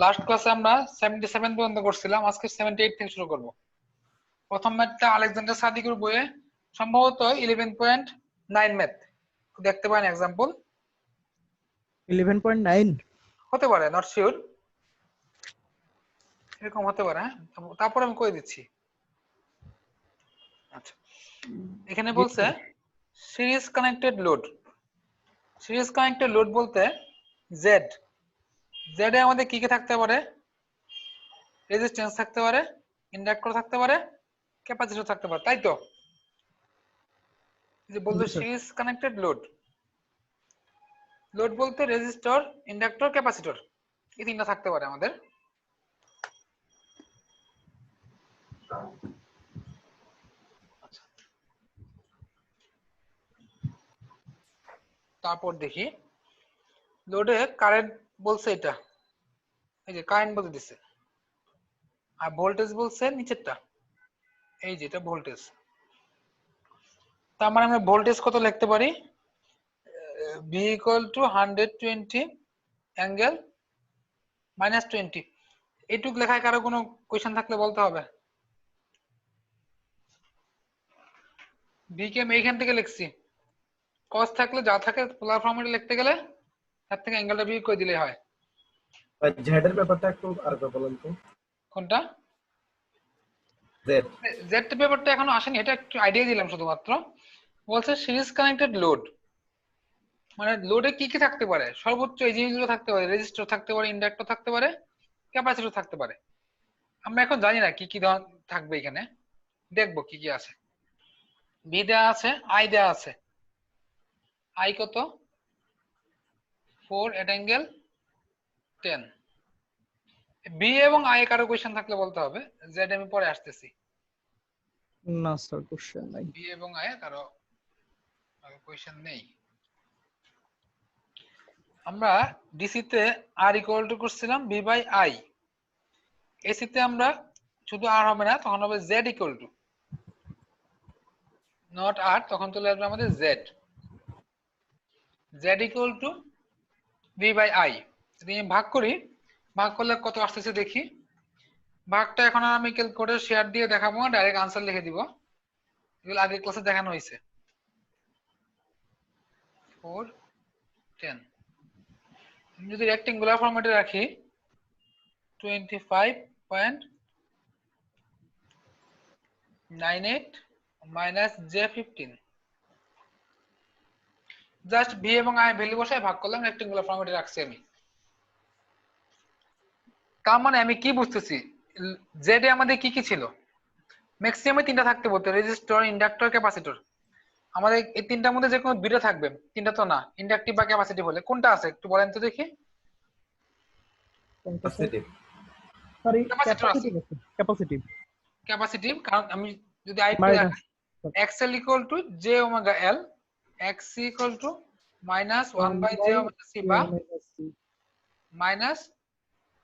Last ক্লাসে আমরা 77 পর্যন্ত করছিলাম, আজকে 78 থেকে শুরু করব। প্রথম ম্যাথটা আলেকজান্ডার সাদিকের বইয়ে সম্ভবত 11.9 ম্যাথ, দেখতে পারেন एग्जांपल 11.9 হতে পারে, নট শিওর, এরকম হতে পারে। হ্যাঁ, তারপর আমি কই দিচ্ছি। আচ্ছা, এখানে বলছে series connected load. Series connected load বলতে জেড, জেড এ আমাদের কি কি থাকতে পারে? রেজিস্ট্যান্স থাকতে পারে, ইন্ডাক্টর থাকতে পারে, ক্যাপাসিটর থাকতে পারে, তাই তো? যে বলতো সিরিজ কানেক্টেড লোড, লোড বলতে রেজিস্টর, ইন্ডাক্টর, ক্যাপাসিটর, এই তিনটা থাকতে পারে আমাদের। তারপর দেখি লোডে কারেন্ট বলছে এটা, এই যে কারেন্ট বলতে দিছে, আর ভোল্টেজ বলছে নিচেরটা, এই যে এটা ভোল্টেজ। তার মানে আমরা ভোল্টেজ কত লিখতে পারি? V equal to 120 angle -20। এইটুক লেখায় কারো কোনো কোয়েশ্চেন থাকলে বলতে হবে। V কে আমি এইখান থেকে লিখছি, cos থাকলে যা থাকে পোলার ফর্মেটে লিখতে গেলে তার থেকে অ্যাঙ্গেলটা বিয়োগ করে দিলেই হয়। জেড এর ব্যাপারটা একটু আরেকবার বলুন তো। কোনটা? জেড। জেড ব্যাপারটা এখনো আসেনি, এটা একটু আইডিয়া দিলাম শুধুমাত্র। বলছে সিরিজ কানেক্টেড লোড মানে লোডে কি কি থাকতে পারে? সর্বোচ্চ এই জিনিসগুলো থাকতে পারে, রেজিস্টর থাকতে পারে, ইন্ডাক্টর থাকতে পারে, ক্যাপাসিটর থাকতে পারে। আমরা এখন জানি না কি কি থাকবে, এখানে দেখবো কি কি আছে। ভি দেওয়া আছে, আই দেওয়া আছে। আই কত? 4 এট অ্যাঙ্গেল 10। বি এবং আই কারো কোয়েশ্চেন থাকলে বলতে হবে, জেড আমি পরে আসতেছি। না স্যার কোশ্চেন নাই। বি এবং আই কারো কোয়েশ্চেন নেই। আমরা ডিসি তে আর ইকুয়াল টু করছিলাম বি বাই আই, এসি তে আমরা শুধু আর হবে না, তখন হবে Z equal to naught R, তখন চলে আসবে আমাদের Z, Z equal to V by I. যদি আমি ভাগ করি, ভাগ করলে কত আসতেছে দেখি। ভাগটা এখন আর আমি ক্যালকুলেটর শেয়ার দিয়ে দেখাবো না, ডাইরেক্ট আনসার লিখে দিব, এগুলো আগের ক্লাসে দেখানো হয়েছে। 4 10 আমি যদি রেক্টেঙ্গুলার ফরম্যাটে রাখি 25.98 মাইনাস j15, জাস্ট ভি এবং আই ভ্যালু বসায় ভাগ করলাম, রেক্টেঙ্গুলার ফরম্যাটে রাখছি আমি। তার মানে আমি কি বুঝতেছি, জেড এ আমাদের কি কি ছিল? ম্যাক্সিমামে তিনটা থাকতে বলতো, রেজিস্টর, ইন্ডাক্টর, ক্যাপাসিটর। আমাদের এই তিনটার মধ্যে যে কোনো দুইটা থাকবে, তিনটা তো না। ইন্ডাকটিভ বা ক্যাপাসিটিভ হলে কোনটা আছে একটু বলেন তো দেখি। পজিটিভ। সরি ক্যাপাসিটর আছে, ক্যাপাসিটিভ আছে, ক্যাপাসিটিভ ক্যাপাসিটিভ। কারণ আমি যদি আই পি মাইনাস রাখি xl equal to J omega L, xc equal to minus 1 by J omega C বা minus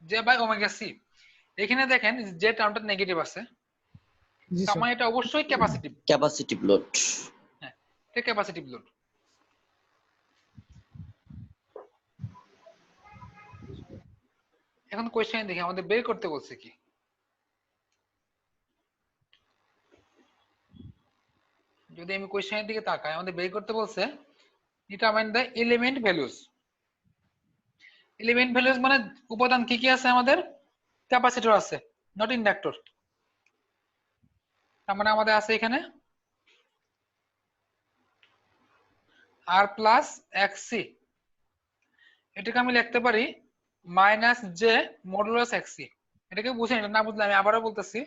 J by omega C. এখানে দেখেন যে টার্মটা নেগেটিভ আছে, তার মানে এটা অবশ্যই ক্যাপাসিটিভ। Capacitive load. হ্যাঁ, এটা ক্যাপাসিটিভ লোড। এখন কোশ্চেন দেখি আমাদের বের করতে বলছে কি। যদি আমি কোশ্চেনের দিকে তাকাই, আমাদের বের করতে বলছে determine the element values. Element values মানে উপাদান কি কি আছে আমাদের? ক্যাপাসিটর আছে, নট ইন্ডাক্টর। তার মানে আমাদের আছে এখানে আর প্লাস এক্সসি, এটাকে আমি লিখতে পারি মাইনাস জে মডুলাস এক্সসি। এটাকে বুঝে নিলাম, না বুঝলে আমি আবারও বলতেছি,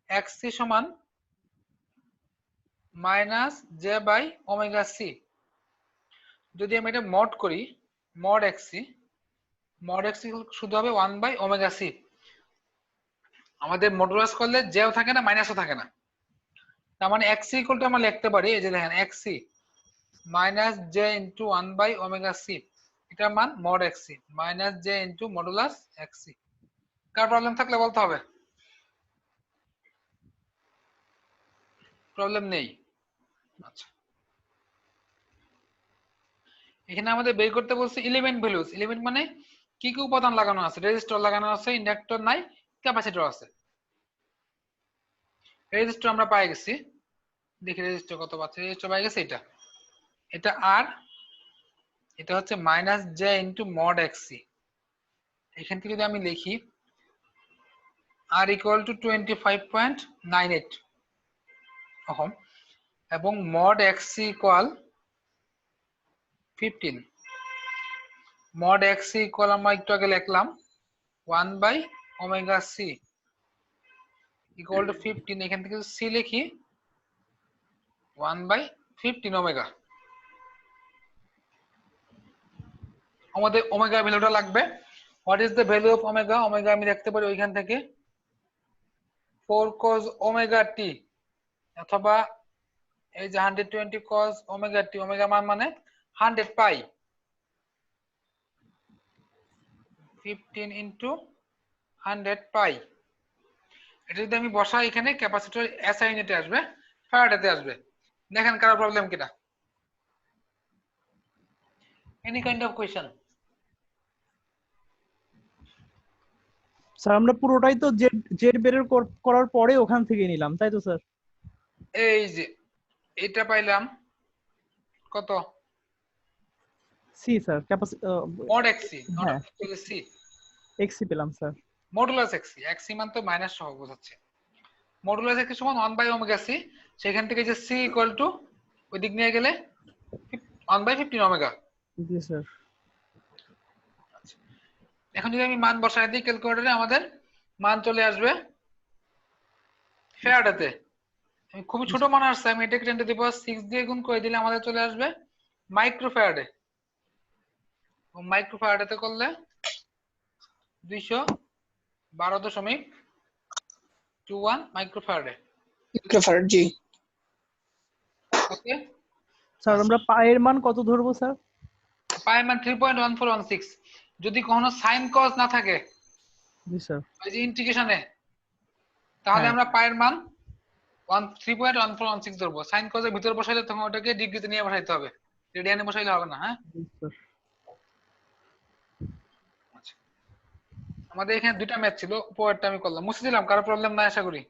এক্সসি সমান minus J by omega C. যদি আমি এটা মড করি, মড এক্সসি, মড এক্সসি শুধু হবে 1 বাই ওমেগা সি। আমাদের মডুলাস করলে জেও থাকে না, মাইনাসও থাকে না। তার মানে এক্সসি ইকুয়াল টু আমরা লিখতে পারি, এই যে দেখেন XC minus J into 1 by omega C, এটার মান mod XC minus J into modulus XC. কার প্রবলেম থাকলে বলতে হবে। প্রবলেম নেই? আচ্ছা, এখানে আমাদের বের করতে বলছে এলিমেন্ট ভ্যালুস। এলিমেন্ট মানে কি কি উপাদান লাগানো আছে? রেজিস্টর লাগানো আছে, ইন্ডাক্টর নাই, ক্যাপাসিটর আছে। রেজিস্টর আমরা পাই গেছি, দেখি রেজিস্টর কত পাচ্ছি। রেজিস্টর পাই গেছে এটা আর এটা হচ্ছে মাইনাস জে ইন্টু মড এক্সি। এখান থেকে যদি আমি লিখি আর ইকুয়াল টু 25.98 ওহম এবং মড এক্সি ইকুয়াল 15। মড এক্সি ইকুয়াল আমরা একটু আগে লিখলাম 1/ωc ইকুয়াল টু 15। এখান থেকে সি লিখি 1/15 ওমেগা। আমাদের ওমেগা ভ্যালুটা লাগবে। What is the value of omega? Omega আমি দেখতে পারি ওইখান থেকে 4 cos ওমেগা টি, অথবা এই যে 120 cos ওমেগা টি। ওমেগা মান মানে 100 পাই, 15 ইন্টু 100 পাই। এটা যদি আমি বসাই এখানে, ক্যাপাসিটর এসআই ইউনিটে আসবে, ফ্যারাডেতে আসবে। দেখেন কারো প্রবলেম কিনা? Any kind of question? Sir আমরা পুরোটাই তো জেড বের করার পরে ওখান থেকে নিলাম, তাই তো স্যার? এই যে এটা পাইলাম কত? সি স্যার, মড এক্সি, নট হ্যাঁ সি, এক্সি পেলাম স্যার। মডুলাস এক্সি। এক্সি মান তো মাইনাস সহ বোঝাচ্ছে। মডুলাস এক্সি সমান 1/ωc। সেখান থেকে যে সি ইকুয়াল টু ওই দিক নিয়ে গেলে 1/15 ওমেগা। জি স্যার। এখন যদি আমি মান বসাই দিই ক্যালকুলেটরে, আমাদের মান চলে আসবে ফ্যারাডেতে। আমি খুবই ছোট মান আসছে, আমি এটাকে 10⁶ দিয়ে গুণ করে দিলে আমাদের চলে আসবে মাইক্রো ফ্যারাডে। মাইক্রো ফ্যারাডেতে করলে 212.21 মাইক্রো ফ্যারাডে। জি। ওকে স্যার আমরা পায়ের মান কত ধরবো স্যার? পাই মান 3.1416। যদি কোনো সাইন কজ না থাকে জি স্যার। ওই যে ইন্টিগ্রেশনে, তাহলে হ্যাঁ। আমরা পায়ের মান 3.1416 ধরবো। সাইন কজের ভিতর বসাইলে তখন ওটাকে ডিগ্রিতে নিয়ে বসাইতে হবে, রেডিয়ানে বসাইলে হবে না। হ্যাঁ, জি স্যার। আচ্ছা, আমাদের এখানে দুইটা ম্যাথ ছিল, উপরেরটা আমি করলাম, মুছে দিলাম। কারো প্রবলেম নাই আশা করি?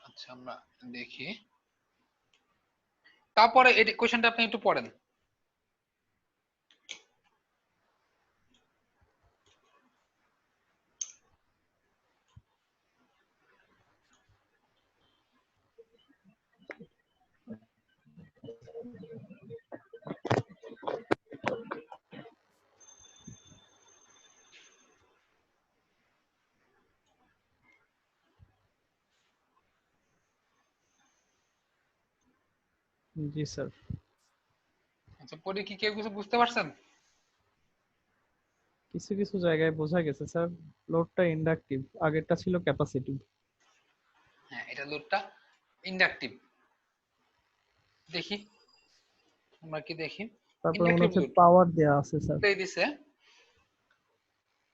আচ্ছা, আমরা দেখি। তারপরে এই কোশ্চেনটা আপনি একটু পড়েন। জি স্যার। আচ্ছা, পরে কি কেউ কিছু বুঝতে পারছেন? কিছু কিছু জায়গায় বোঝা গেছে স্যার। লোডটা ইন্ডাকটিভ, আগেরটা ছিল ক্যাপাসিটিভ। হ্যাঁ, এটা লোডটা ইন্ডাকটিভ। দেখি আমরা কি দেখি। তারপরে মনে ইন্ডাকটিভ হচ্ছে লোড পাওয়ার দেয়া আছে স্যার। এই দিছে,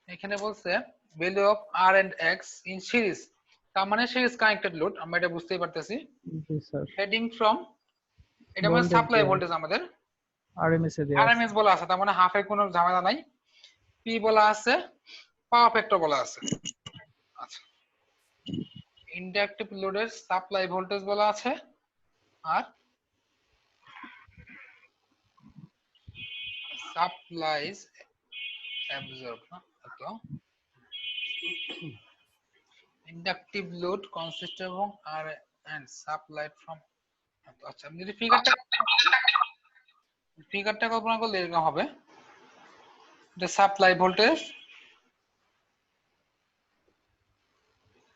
এখানে বলছে value of R and X in series, তার মানে সিরিজ কানেক্টেড লোড। আমরা এটা বুঝতেই পারতেছি। জি স্যার। হেডিং ফ্রম, এটা মানে ভোল্টেজ সাপ্লাই দেয়া, ভোল্টেজ আমাদের আরএমএস এ দেয়া আছে। আরএমএস বলা আছে, তার মানে হাফের কোনো ঝামেলা নাই। পি বলা আছে, পাওয়ার ফ্যাক্টর বলা আছে। আচ্ছা, ইন্ডাকটিভ লোডের সাপ্লাই ভোল্টেজ বলা আছে, আর সাপ্লাইজ অ্যাবজর্ব না তো ইন্ডাকটিভ লোড কনসিস্ট এবং আর এন্ড সাপ্লাই ফ্রম। আচ্ছা, আমি যদি ফিগারটা কল্পনা করলে এরকম হবে, the supply voltage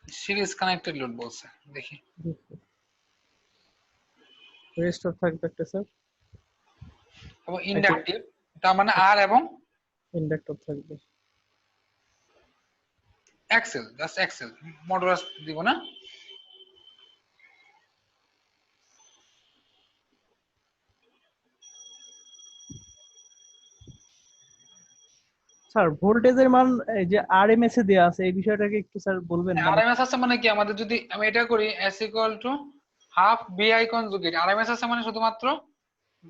series connected load বলছে। দেখি রেজিস্টার থাকবে একটা স্যার, এবং ইন্ডাকটিভ, তার মানে আর এবং ইন্ডাক্টর থাকবে। এক্সেল, জাস্ট এক্সেল মডুলাস দিব না। স্যার ভোল্টেজের মান এই যে আরএমএস এ দেয়া আছে, এই বিষয়টাকে একটু স্যার বলবেন মানে? আরএমএস আছে মানে কি, আমাদের যদি আমি এটা করি s equal to half VI conjugate, RMS আছে মানে শুধুমাত্র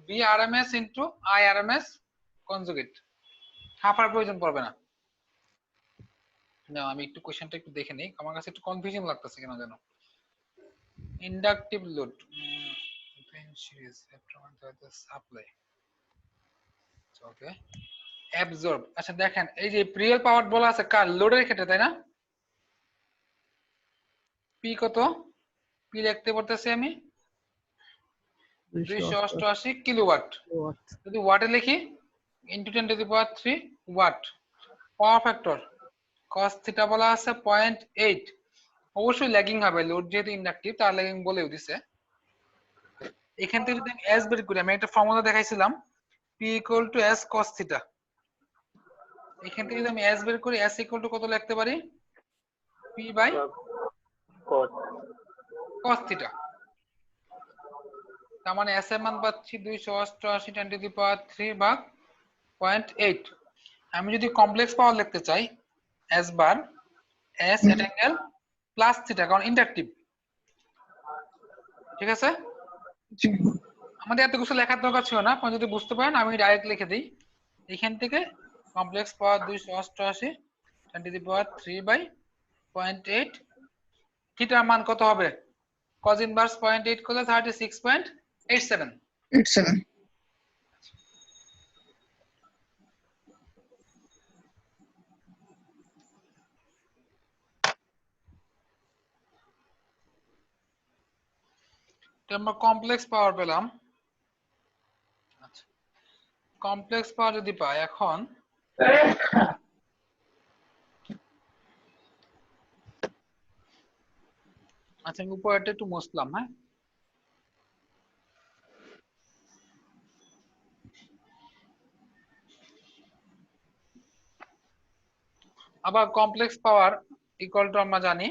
V RMS into I RMS conjugate, half আর প্রয়োজন পড়বে না। না আমি একটু কোশ্চেনটা একটু দেখে নিই, আমার কাছে একটু কনফিউশন লাগতেছে কেন যেন। ইন্ডাকটিভ লোড সিরিজ সাপ্লাই, ওকে অ্যাবজর্ব। আচ্ছা দেখেন এই যে রিয়েল পাওয়ার বলা আছে কার, লোডের ক্ষেত্রে, তাই না? পি কত, পি লিখতে পারতেছি আমি 288 কিলোওয়াট। ওয়াট। যদি ওয়াটে লিখি into 10⁻³ watt. Power factor cos theta বলা আছে 0.8, অবশ্যই ল্যাগিং হবে, লোড যেহেতু ইন্ডাকটিভ তার ল্যাগিং বলেও দিছে। এখান থেকে যদি আমি s বের করি, আমি একটা ফর্মুলা দেখাইছিলাম p equal to s cos theta. এখান থেকে যদি আমি s বের করি, s ইকুয়াল টু কত লিখতে পারি, p বাই cos থিটা। তার মানে s এর মান পাচ্ছি 288 10⁻³ ভাগ 0.8। আমি যদি কমপ্লেক্স পাওয়ার লিখতে চাই, s বার s এট অ্যাঙ্গেল প্লাস থিটা, কারণ ইন্ডাকটিভ, ঠিক আছে? আমাদের এত কিছু লেখার দরকার ছিল না, আপনি যদি বুঝতে পারেন আমি ডাইরেক্ট লিখে দিই। এখান থেকে কমপ্লেক্স পাওয়ার 288 10⁻³ বাই 0.8, থিটার মান কত হবে, cos ইনভার্স 0.8 করলে 36.87। 87 আমরা কমপ্লেক্স পাওয়ার পেলাম। আচ্ছা কমপ্লেক্স পাওয়ার যদি পাই, এখন আচ্ছা আমি উপরেরটা একটু মুছলাম, হ্যাঁ আবার কমপ্লেক্স পাওয়ার ইকুয়াল টু আমরা জানি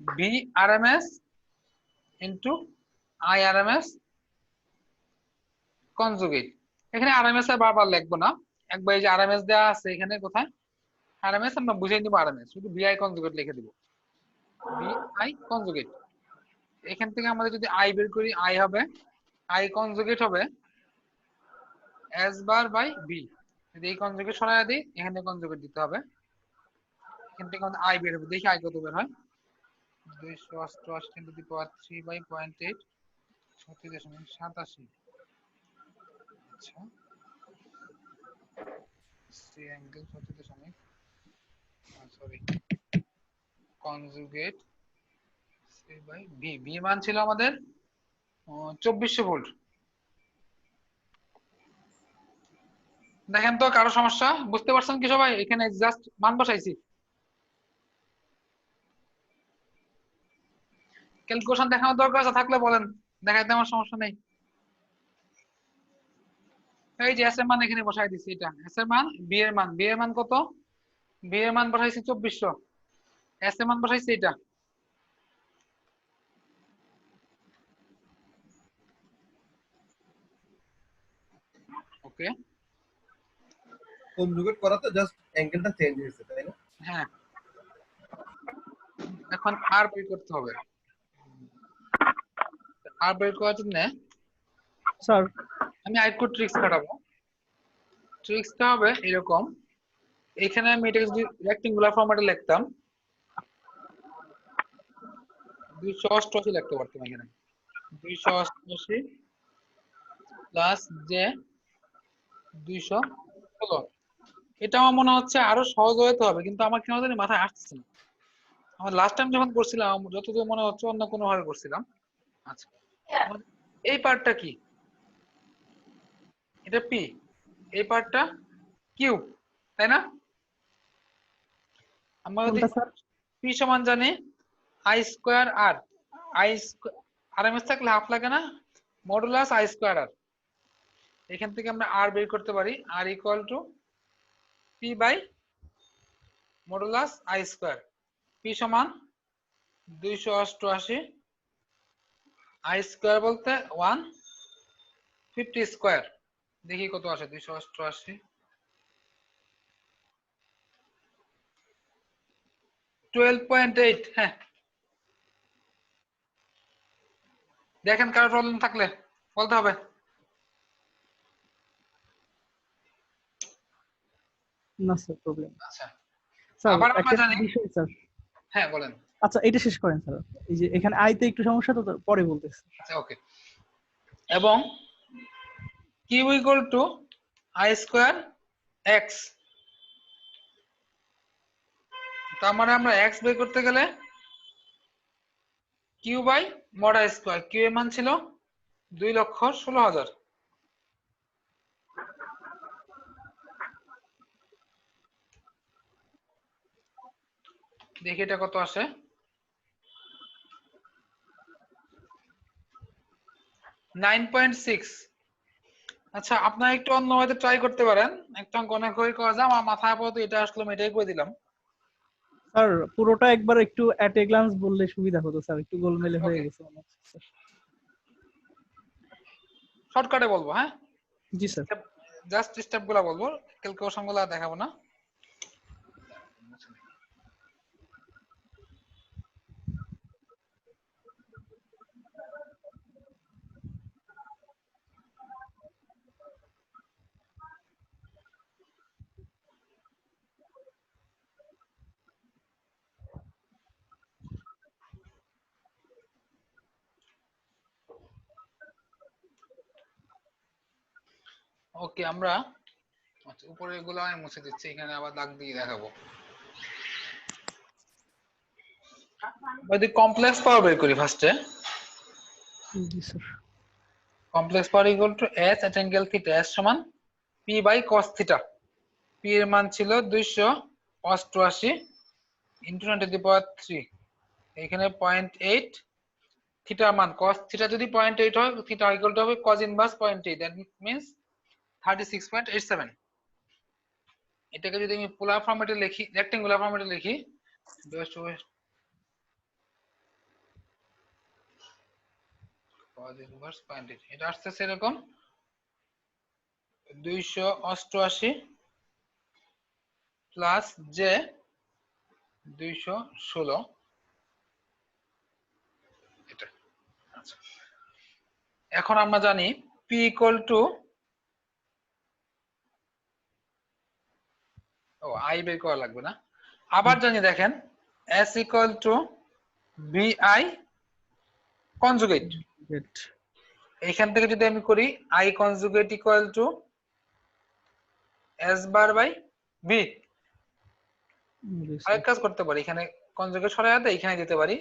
V RMS into I RMS conjugate. এখানে আরএমএস আর বারবার লিখবো না, একবার এই যে আরএমএস দেওয়া আছে এখানে কোথায়, আরএমএস আমরা বুঝিয়ে নিব, আরএমএস শুধু বিআই কনজুগেট লিখে দিব, বিআই কনজুগেট। এখান থেকে আমাদের যদি আই বের করি, আই হবে আই কনজুগেট হবে এস বার বাই বি। যদি এই কনজুগেট সরাই দিই, এখানে কনজুগেট দিতে হবে, এখান থেকে আমাদের আই বের হবে, দেখি আই কত বের হয়, 288 10⁻³ বাই 0.8 36.87। আচ্ছা C angle 36, sorry conjugate C by V, V মান ছিল আমাদের 2400 ভোল্ট। দেখেন তো কারো সমস্যা বুঝতে পারছেন কি সবাই? এখানে জাস্ট মান বসাইছি, ক্যালকুলেশন দেখানোর দরকার আছে থাকলে বলেন, দেখাইতে আমার সমস্যা নেই। এই যে এস এর মান এখানে বসাই দিছি, এটা এস এর মান, বি এর মান, বি এর মান কত, বি এর মান বসাইছি 2400, এস এর মান বসাইছি এটা। ওকে কনজুগেট করাতে জাস্ট অ্যাঙ্গেলটা চেঞ্জ হয়েছে, তাই না? হ্যাঁ এখন আর বের করতে হবে, আর বের করার জন্য স্যার আমি আরেকটু ট্রিক্স খাটাবো। ট্রিক্সটা হবে এরকম, এখানে আমি এটা যদি রেক্টেঙ্গুলার ফরম্যাটে লিখতাম 288 লিখতে পারতাম, এখানে 288 প্লাস জে 216। এটা আমার মনে হচ্ছে আরো সহজ হতে হবে, কিন্তু আমার কেন জানি মাথায় আসছে না। আমার লাস্ট টাইম যখন করছিলাম যতদূর মনে হচ্ছে অন্য কোনো ভাবে করছিলাম। আচ্ছা এই পার্টটা কি, এটা পি, এই পার্টটা কিউ, তাই না? আমরা যদি কোনটা স্যার? পি সমান জানি I square R, I RMS থাকলে হাফ লাগে না, মডুলাস আই স্কোয়ার আর। এখান থেকে আমরা আর বের করতে পারি, R equal to P by modulus I square. P সমান 288, আই স্কোয়ার বলতে 150 স্কোয়ার, দেখি কত আসে 288 12.8 হ্যাঁ দেখেন কারো প্রবলেম থাকলে বলতে হবে। না স্যার, প্রবলেম। আচ্ছা স্যার আবার আমরা একটা জানি বিষয় স্যার। হ্যাঁ বলেন। আচ্ছা, এটা শেষ করেন স্যার। এই যে এখানে আইতে একটু সমস্যা, তো পরে বলতেছি। আচ্ছা ওকে এবং Q equal to I square X, তার মানে আমরা এক্স বের করতে গেলে Q by mod I square, Q এর মান ছিল 2,16,000। দেখি এটা কত আসে। 9.6। আচ্ছা আপনারা একটু অন্য হয়তো ট্রাই করতে পারেন, একটা অঙ্ক অনেক হয়ে করা যায়, আমার মাথায় আপাতত এটা আসলো আমি এটাই করে দিলাম। স্যার পুরোটা একবার একটু অ্যাট এ গ্লান্স বললে সুবিধা হতো স্যার, একটু গোলমেলে হয়ে ওকে গেছে মনে হচ্ছে স্যার। শর্টকাটে বলবো হ্যাঁ, জি স্যার। জাস্ট স্টেপ গুলা বলবো, ক্যালকুলেশন গুলা দেখাবো না। ওকে আমরা আচ্ছা উপরে এগুলো আমি মুছে দিচ্ছি, এখানে আবার দাগ দিয়ে দেখাবো। যদি কমপ্লেক্স পাওয়ার বের করি ফার্স্টে, জি sir. Complex power equal to S at angle theta, S সমান P by cos theta. P এর মান ছিল 288 ইন্টু 10⁻3, এখানে 0.8, থিটার মান cos থিটা যদি 0.8 হয়, থিটা ইকুয়াল টু হবে cos ইনভার্স 0.8, দ্যাট মিন্স 36.87। এটাকে যদি আমি পোলার ফরম্যাটে লিখি, রেক্টেঙ্গুলার ফরম্যাটে লিখি, cos ইনভার্স 0.8, এটা আসছে এরকম 288 প্লাস জে 216 এটা। আচ্ছা এখন আমরা জানি p ইকুয়াল টু আই বের করা লাগবে না, আবার জানি দেখেন s equal to vi conjugate. Great. এইখান থেকে যদি আমি করি i conjugate equal to s bar by v। জি স্যার। আরেক কাজ করতে পারি, এখানে কনজুগেট সরাই দেয়, এখানে দিতে পারি।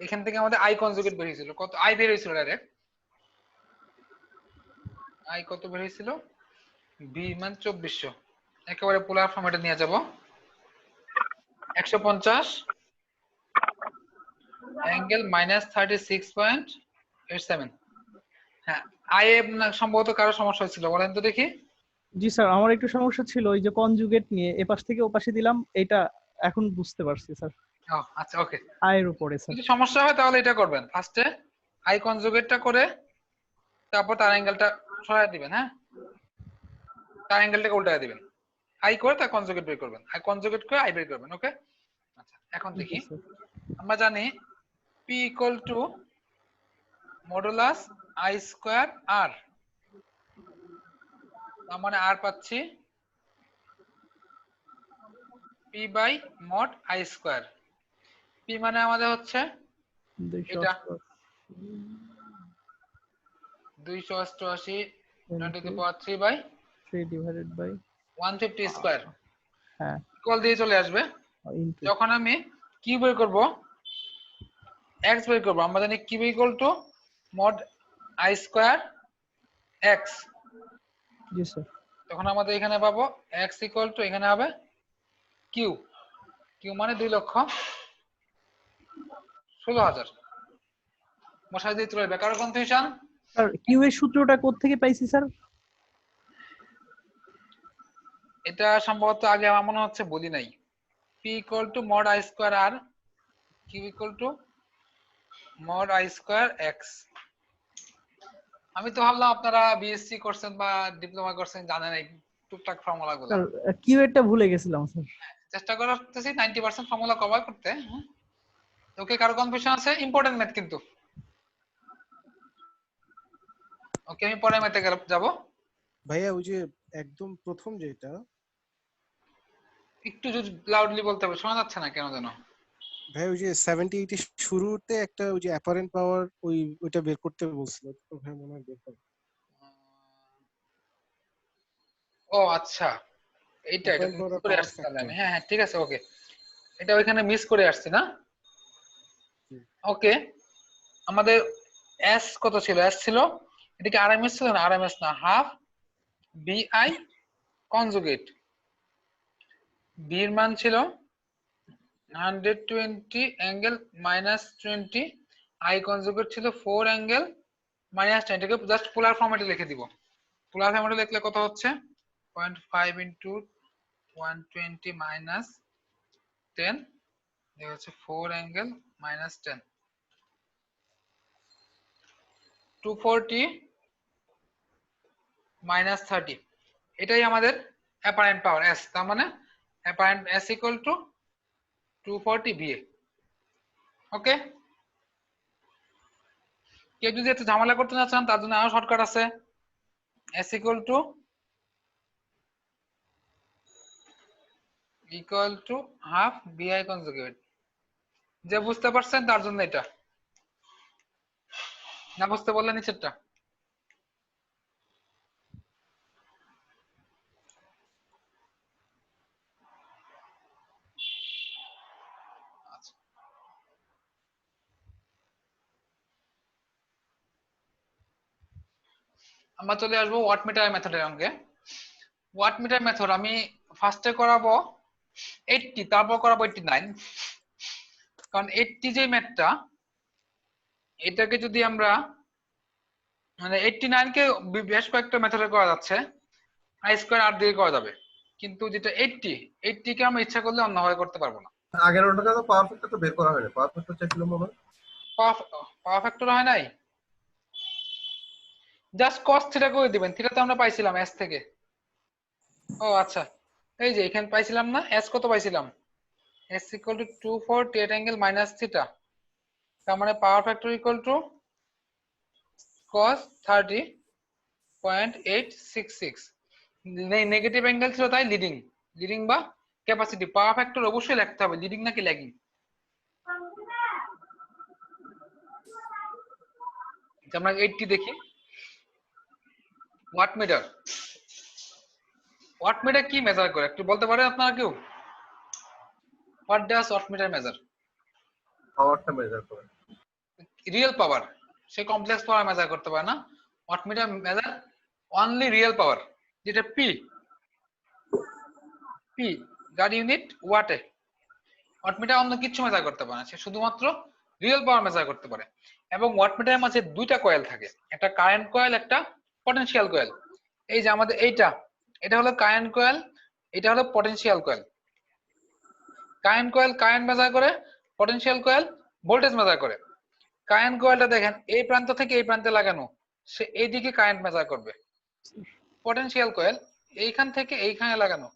এখান থেকে আমাদের i কনজুগেট বের হয়েছিল কত, i বের হয়েছিল ডাইরেক্ট, i কত বের হয়েছিল, v মান 2400, একেবারে পোলার ফরম্যাটে নিয়ে যাব, 150 অ্যাঙ্গেল মাইনাস 36.87। হ্যাঁ আই এ সম্ভবত কারো সমস্যা হয়েছিল, বলেন তো দেখি। জি স্যার, আমার একটু সমস্যা ছিল ওই যে কনজুগেট নিয়ে, এপাশ থেকে ওপাশে দিলাম, এটা এখন বুঝতে পারছি স্যার। আচ্ছা ওকে, আয়ের উপরে স্যার। যদি সমস্যা হয় তাহলে এটা করবেন, ফার্স্টে আই কনজুগেটটা করে তারপর তার অ্যাঙ্গেলটা সরাই দিবেন, হ্যাঁ তার অ্যাঙ্গেলটাকে উল্টায় দিবেন, আই করে তার কনজুগেট বের করবেন, আই কনজুগেট করে আই বের করবেন। ওকে আচ্ছা এখন জি দেখি, স্যার। আমরা জানি p equal to modulus I square R, তার মানে আর পাচ্ছি p by mod I square. p মানে আমাদের হচ্ছে এটা 288 10⁻3 বাই 3 ডিভাইডেড বাই 150 স্কোয়ার হ্যাঁ ইকুয়াল দিয়ে চলে আসবে। ইনটু। যখন আমি কি বের করব, x বের করব, আমরা জানি কি equal to mod I square x, G sir. তখন আমাদের এখানে পাবো x ইকুয়াল টু, এখানে হবে কিউ, কিউ মানে 2,16,000। মশাই দিয়ে তুলে বেকার কনফিউশন। স্যার কিউ এর সূত্রটা কোথা থেকে পাইছি স্যার? এটা সম্ভবত আগে আমার মনে হচ্ছে বলি নাই, p equal to mod I square R, Q equal to mod I square X. আমি তো ভাবলাম আপনারা বিএসসি করছেন বা ডিপ্লোমা করছেন, জানেন এই টুকটাক ফর্মুলা গুলা। স্যার কিউ এরটা ভুলে গেছিলাম স্যার। চেষ্টা করতেছি 90% ফর্মুলা কভার করতে। ওকে, কারো কনফিউশন আছে? ইম্পর্টেন্ট ম্যাথ কিন্তু। ওকে, আমি পরের ম্যাথে যাব। ভাইয়া ওই যে একদম প্রথম যেটা, একটু যদি লাউডলি বলতে হবে, শোনা যাচ্ছে না কেন যেন। ভাই ওই যে 78 এর শুরুতে একটা ওই যে অ্যাপারেন্ট পাওয়ার ওইটা বের করতে বলছিল, তো ভাই মনে হয় বের করো। ও আচ্ছা, এটা অ্যাপারেন্ট মিস পাওয়ার করে পাওয়ার আসছি তাহলে ফ্যাক্টর। আমি। হ্যাঁ হ্যাঁ, ঠিক আছে, ওকে। এটা ওইখানে মিস করে আসছি না? ওকে, আমাদের এস কত ছিল? এস ছিল, এদিকে আরএমএস ছিল না, আরএমএস না, হাফ বিআই কনজুগেট। বি এর মান ছিল 120 অ্যাঙ্গেল -20, আই কনজুগেট ছিল 4 অ্যাঙ্গেল -10। এটাকে জাস্ট পোলার ফরম্যাটে লিখে দিব। পোলার ফরম্যাটে লিখলে কত হচ্ছে? 0.5 ইন্টু 120 মাইনাস 10, এটা হচ্ছে 4 অ্যাঙ্গেল -10, 240 -30। এটাই আমাদের অ্যাপারেন্ট পাওয়ার এস। তার মানে apparent S equal to 240 VA। ওকে, কেউ যদি এত ঝামেলা করতে না চান তার জন্য আরো শর্টকাট আছে। S equal to half VI conjugate. যে বুঝতে পারছেন তার জন্য এটা, না বুঝতে বললে নিচেরটা। আচ্ছা, আমরা চলে আসবো ওয়াটমিটার মেথডের অঙ্কে। ওয়াটমিটার মেথড আমি ফার্স্টে করাবো 80, তারপর করাবো 89। কারণ 80 যে ম্যাথটা, এটাকে যদি আমরা মানে 89 কে বেশ কয়েকটা মেথডে করা যাচ্ছে, আই স্কয়ার আর দিয়ে করা যাবে, কিন্তু যেটা 80 কে আমরা ইচ্ছা করলে অন্যভাবে করতে পারবো না। আগের ওটাতে তো পাওয়ার ফ্যাক্টর তো বের করা হয়নি, পাওয়ার ফ্যাক্টর চাইছিল মনে হয়। পাওয়ার ফ্যাক্টর হয় নাই, জাস্ট cos থিটা করে দিবেন। থিটা তো আমরা পাইছিলাম s থেকে। ও আচ্ছা, এই যে এখানে পাইছিলাম না, s কত পাইছিলাম? s equal to 248 angle -θ। তার মানে power factor equal to cos 30.866। Negative angle ছিল তাই লিডিং বা ক্যাপাসিটি। পাওয়ার ফ্যাক্টর অবশ্যই লিখতে হবে, লিডিং নাকি ল্যাগিং। আমরা 80 দেখি। ওয়াটমিটার কি মেজার করে একটু বলতে পারেন আপনারা কেউ? What does wattmeter measure? পাওয়ারটা মেজার করে। রিয়েল পাওয়ার, সে কমপ্লেক্স পাওয়ার মেজার করতে পারে না। ওয়াটমিটার মেজার অনলি রিয়েল পাওয়ার, যেটা পি যার ইউনিট ওয়াটে। ওয়াটমিটার অন্য কিছু মেজার করতে পারে না, সে শুধুমাত্র রিয়েল পাওয়ার মেজার করতে পারে। এবং ওয়াটমিটারের মাঝে দুইটা কয়েল থাকে, একটা কারেন্ট কয়েল, একটা পটেনশিয়াল কয়েল। এই যে আমাদের এটা হলো কারেন্ট কয়েল, এটা হলো potential coil. Current coil current measure করে, পটেনশিয়াল কয়েল ভোল্টেজ মেজার করে। কারেন্ট কয়েলটা দেখেন এই প্রান্ত থেকে এই প্রান্তে লাগানো, সে এইদিকে কারেন্ট মেজার করবে। পটেনশিয়াল কয়েল এইখান থেকে এইখানে লাগানো,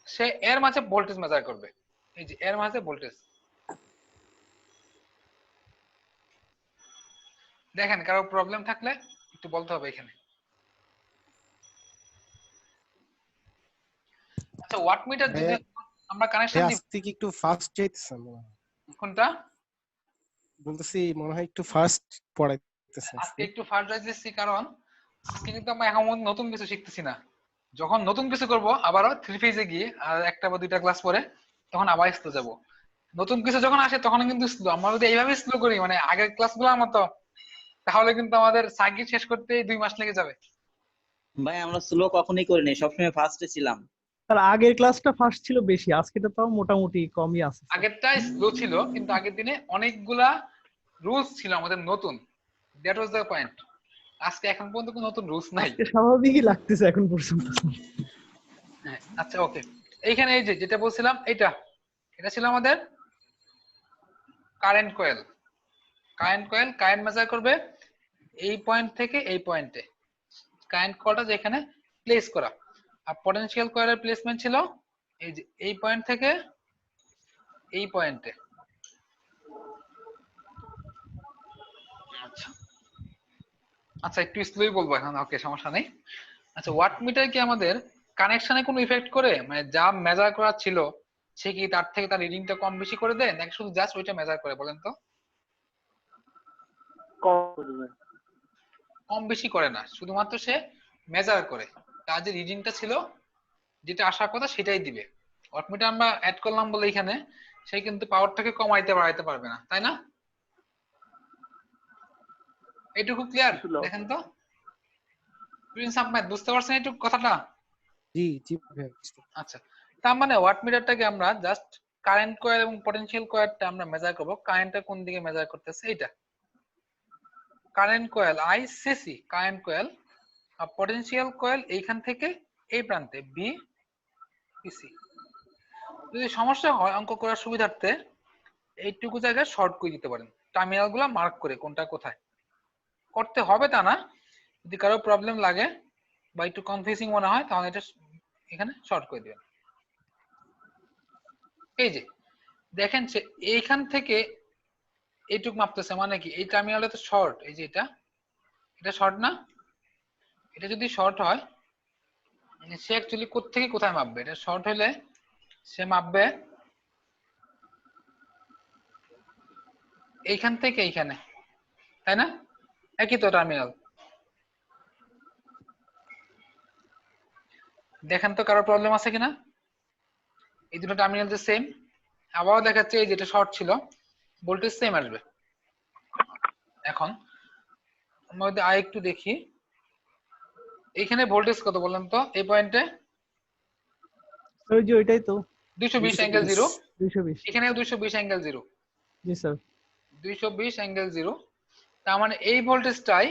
সে এর মাঝে ভোল্টেজ মেজার করবে। এই যে এর মাঝে ভোল্টেজ দেখেন। কারো প্রবলেম থাকলে একটু বলতে হবে এখানে। আচ্ছা, ওয়াটমিটার যদি আমরা কানেকশন দিব, আজকে কি একটু ফাস্ট যাইতেছেন মনে হয়? কোনটা বলতেছি মনে হয় একটু ফাস্ট পড়াইতেছে আজকে একটু ফাস্ট যাইতেছি, কারণ আজকে কিন্তু আমরা এখন নতুন কিছু শিখতেছি না। যখন নতুন কিছু করব আবারও 3 ফেজে গিয়ে আর একটা বা দুইটা ক্লাস পরে, তখন আবার স্লো যাব। নতুন কিছু যখন আসে তখন কিন্তু স্লো। আমরা যদি এইভাবে স্লো করি মানে আগের ক্লাসগুলোর মতো, তাহলে কিন্তু আমাদের সার্কিট শেষ করতে 2 মাস লেগে যাবে। ভাই আমরা স্লো কখনোই করিনি, সবসময় ফার্স্টে ছিলাম। তার আগের ক্লাসটা ফার্স্ট ছিল বেশি, আজকেটা তাও মোটামুটি কমই আছে। আগেরটা স্লো ছিল, কিন্তু আগের দিনে অনেকগুলা রুলস ছিল আমাদের নতুন। That was the point. আজকে এখন পর্যন্ত কোনো নতুন রুলস নাই। আজকে স্বাভাবিকই লাগতেছে এখন পর্যন্ত। হ্যাঁ, আচ্ছা ওকে। এইখানে এই যে যেটা বলছিলাম, এটা ছিল আমাদের কারেন্ট কয়েল। কারেন্ট মেজার করবে এই পয়েন্ট থেকে এই পয়েন্টে, কারেন্ট কয়েলটা যেখানে প্লেস করা। আর পটেনশিয়াল কয়েলের প্লেসমেন্ট ছিল এই যে এই পয়েন্ট থেকে এই পয়েন্টে। আচ্ছা আচ্ছা, একটু স্লোই বলবো এখন, ওকে সমস্যা নেই। আচ্ছা, ওয়াট মিটার কি আমাদের কানেকশনে কোনো ইফেক্ট করে? মানে যা মেজার করা ছিল সে কি তার থেকে তার রিডিংটা কম বেশি করে দেয়, নাকি শুধু জাস্ট ওইটা মেজার করে? বলেন তো। কম বেশি করে না, শুধুমাত্র সে মেজার করে, তার যে রিডিংটা ছিল, যেটা আসার কথা সেটাই দিবে। ওয়াট মিটার আমরা অ্যাড করলাম বলে এখানে সে কিন্তু পাওয়ারটাকে কমাইতে বাড়াইতে পারবে না, তাই না? এইটুকু ক্লিয়ার? দেখেন তো প্রিন্স আহমেদ, বুঝতে পারছেন এইটুকু কথাটা? জি জি ভাইয়া বুঝতে পারছি। আচ্ছা, তার মানে ওয়াট মিটারটাকে আমরা জাস্ট কারেন্ট কয়েল এবং পটেনশিয়াল কয়েলটা আমরা মেজার করব। কারেন্টটা কোন দিকে মেজার করতেছে, এটা current coil ICC current coil, আর পটেনশিয়াল কয়েল এইখান থেকে এই প্রান্তে বি পিসি। যদি সমস্যা হয় অঙ্ক করার সুবিধার্থে এইটুকু জায়গায় শর্ট করে দিতে পারেন, টার্মিনাল গুলা মার্ক করে কোনটা কোথায়। করতে হবে তা না, যদি কারো প্রবলেম লাগে বা একটু কনফিউজিং মনে হয় তাহলে এটা এখানে শর্ট করে দিবেন। এই যে দেখেন সে এইখান থেকে এইটুক মাপতেছে, মানে কি এই টার্মিনালটা তো শর্ট, এই যে এটা শর্ট না? এটা যদি শর্ট হয় সে অ্যাকচুয়ালি কোত্থেকে কোথায় মাপবে? এটা শর্ট হলে সে মাপবে এইখান থেকে এইখানে, তাই না? একই তো টার্মিনাল। দেখেন তো কারো প্রবলেম আছে কিনা? এই দুটো টার্মিনাল যে সেম, আবারও দেখাচ্ছে এই যেটা শর্ট ছিল ভোল্টেজ সেম আসবে। এখন আমরা যদি আর একটু দেখি, এখানে ভোল্টেজ কত বলেন তো এই পয়েন্টে? ওই যে ওইটাই তো 220 অ্যাঙ্গেল 0। 220। এখানেও 220 অ্যাঙ্গেল 0। জি স্যার। 220 অ্যাঙ্গেল 0, তার মানে এই ভোল্টেজটাই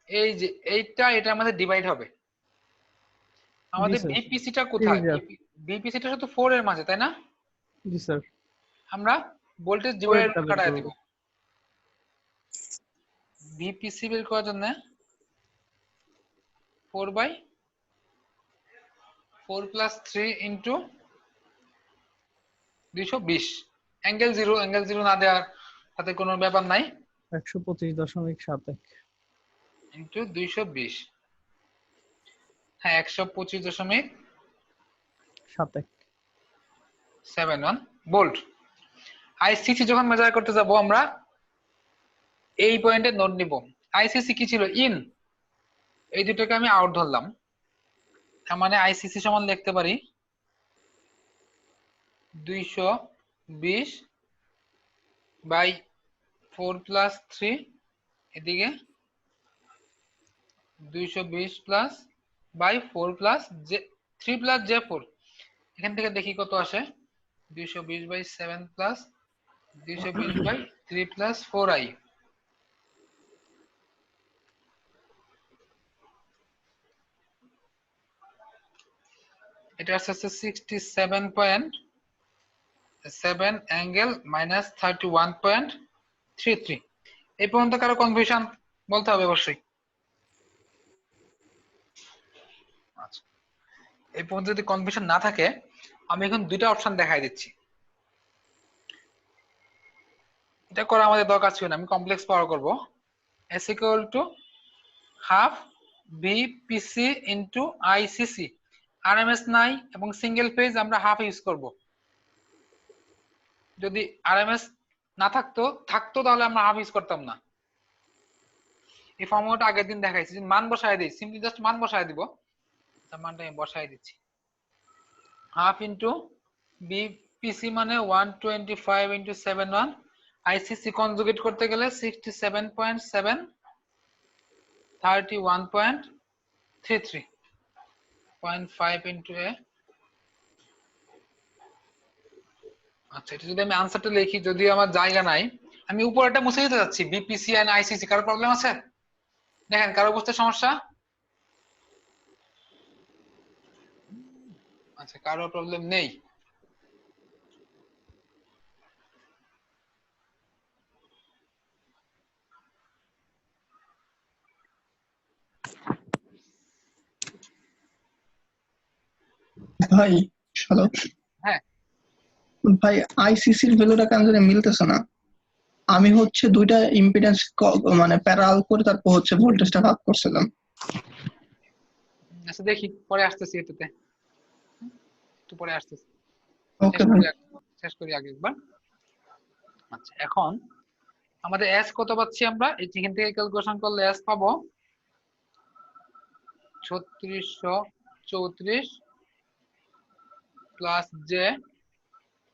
এই যে এইটা এটার মধ্যে ডিভাইড হবে। আমাদের স্যার। বিপিসিটা কোথায়? বিপিসিটা শুধু 4 এর মাঝে, তাই না? জি স্যার। আমরা ভোল্টেজ ডিভাইড কাটায় দেব। বিপিসি বের করার জন্য 4/4 প্লাস 3 ইন্টু 220 অ্যাঙ্গেল 0 না দেওয়ার সাথে কোনো ব্যাপার নাই, 125.71 ইন্টু 220। হ্যাঁ 125.71 ভোল্ট। আইসিসি যখন মেজার করতে যাব আমরা এই পয়েন্টে নোট নিব। আইসিসি কি ছিল? ইন। এই দুটোকে আমি আউট ধরলাম, তার মানে আইসিসি সমান লিখতে পারি 220/4 প্লাস 3, এদিকে 220 plus by 4 plus J 3 plus J4। এখান থেকে দেখি কত আসে, 220/7 প্লাস 220/3 প্লাস 4i। এটা আসছে 67.7 অ্যাঙ্গেল মাইনাস 31.33। এই পর্যন্ত কারো কনফিউশন বলতে হবে অবশ্যই। আচ্ছা, এই পর্যন্ত যদি কনফিউশন না থাকে আমি এখন দুইটা অপশন দেখাই দিচ্ছি। এটা করা আমাদের দরকার ছিল না, আমি কমপ্লেক্স পাওয়ার করব। S equal to half BPC into ICC। RMS নাই এবং সিঙ্গেল ফেজ আমরা হাফ ইউজ করব। যদি RMS না থাকতো তাহলে আমরা হাফ ইউজ করতাম না। এই ফর্মুলাটা আগের দিন দেখাইছি, মান বসায় দিই, সিম্পলি জাস্ট মান বসায় দিব। তার মানটা আমি বসায় দিচ্ছি, হাফ ইন্টু বিপিসি মানে 125 ইন্টু 71, আইসিসি কনজুগেট করতে গেলে 67.7 31.33 0.5 ইন্টু এ। আচ্ছা, এটা যদি আমি আনসারটা লিখি, যদি আমার জায়গা নাই আমি উপরেটা মুছে দিতে যাচ্ছি, বিপিসি এন্ড আইসিসি। কারো প্রবলেম আছে? দেখেন কারো বুঝতে সমস্যা? আচ্ছা, কারো প্রবলেম নেই। ভাই হ্যালো। হ্যাঁ ভাই আইসিসির ভ্যালুটা কেন জানি মিলতেছে না। আমি হচ্ছে দুইটা ইম্পিডেন্স মানে প্যারাল করে তারপর হচ্ছে ভোল্টেজটা ভাগ করছিলাম। আচ্ছা দেখি, পরে আসতেছি এটাতে, একটু পরে আসতেছি। ওকে ভাই। শেষ করি আগে একবার। আচ্ছা, এখন আমাদের এস কত পাচ্ছি আমরা? এখান থেকে ক্যালকুলেশন করলে এস পাবো 3634 প্লাস জে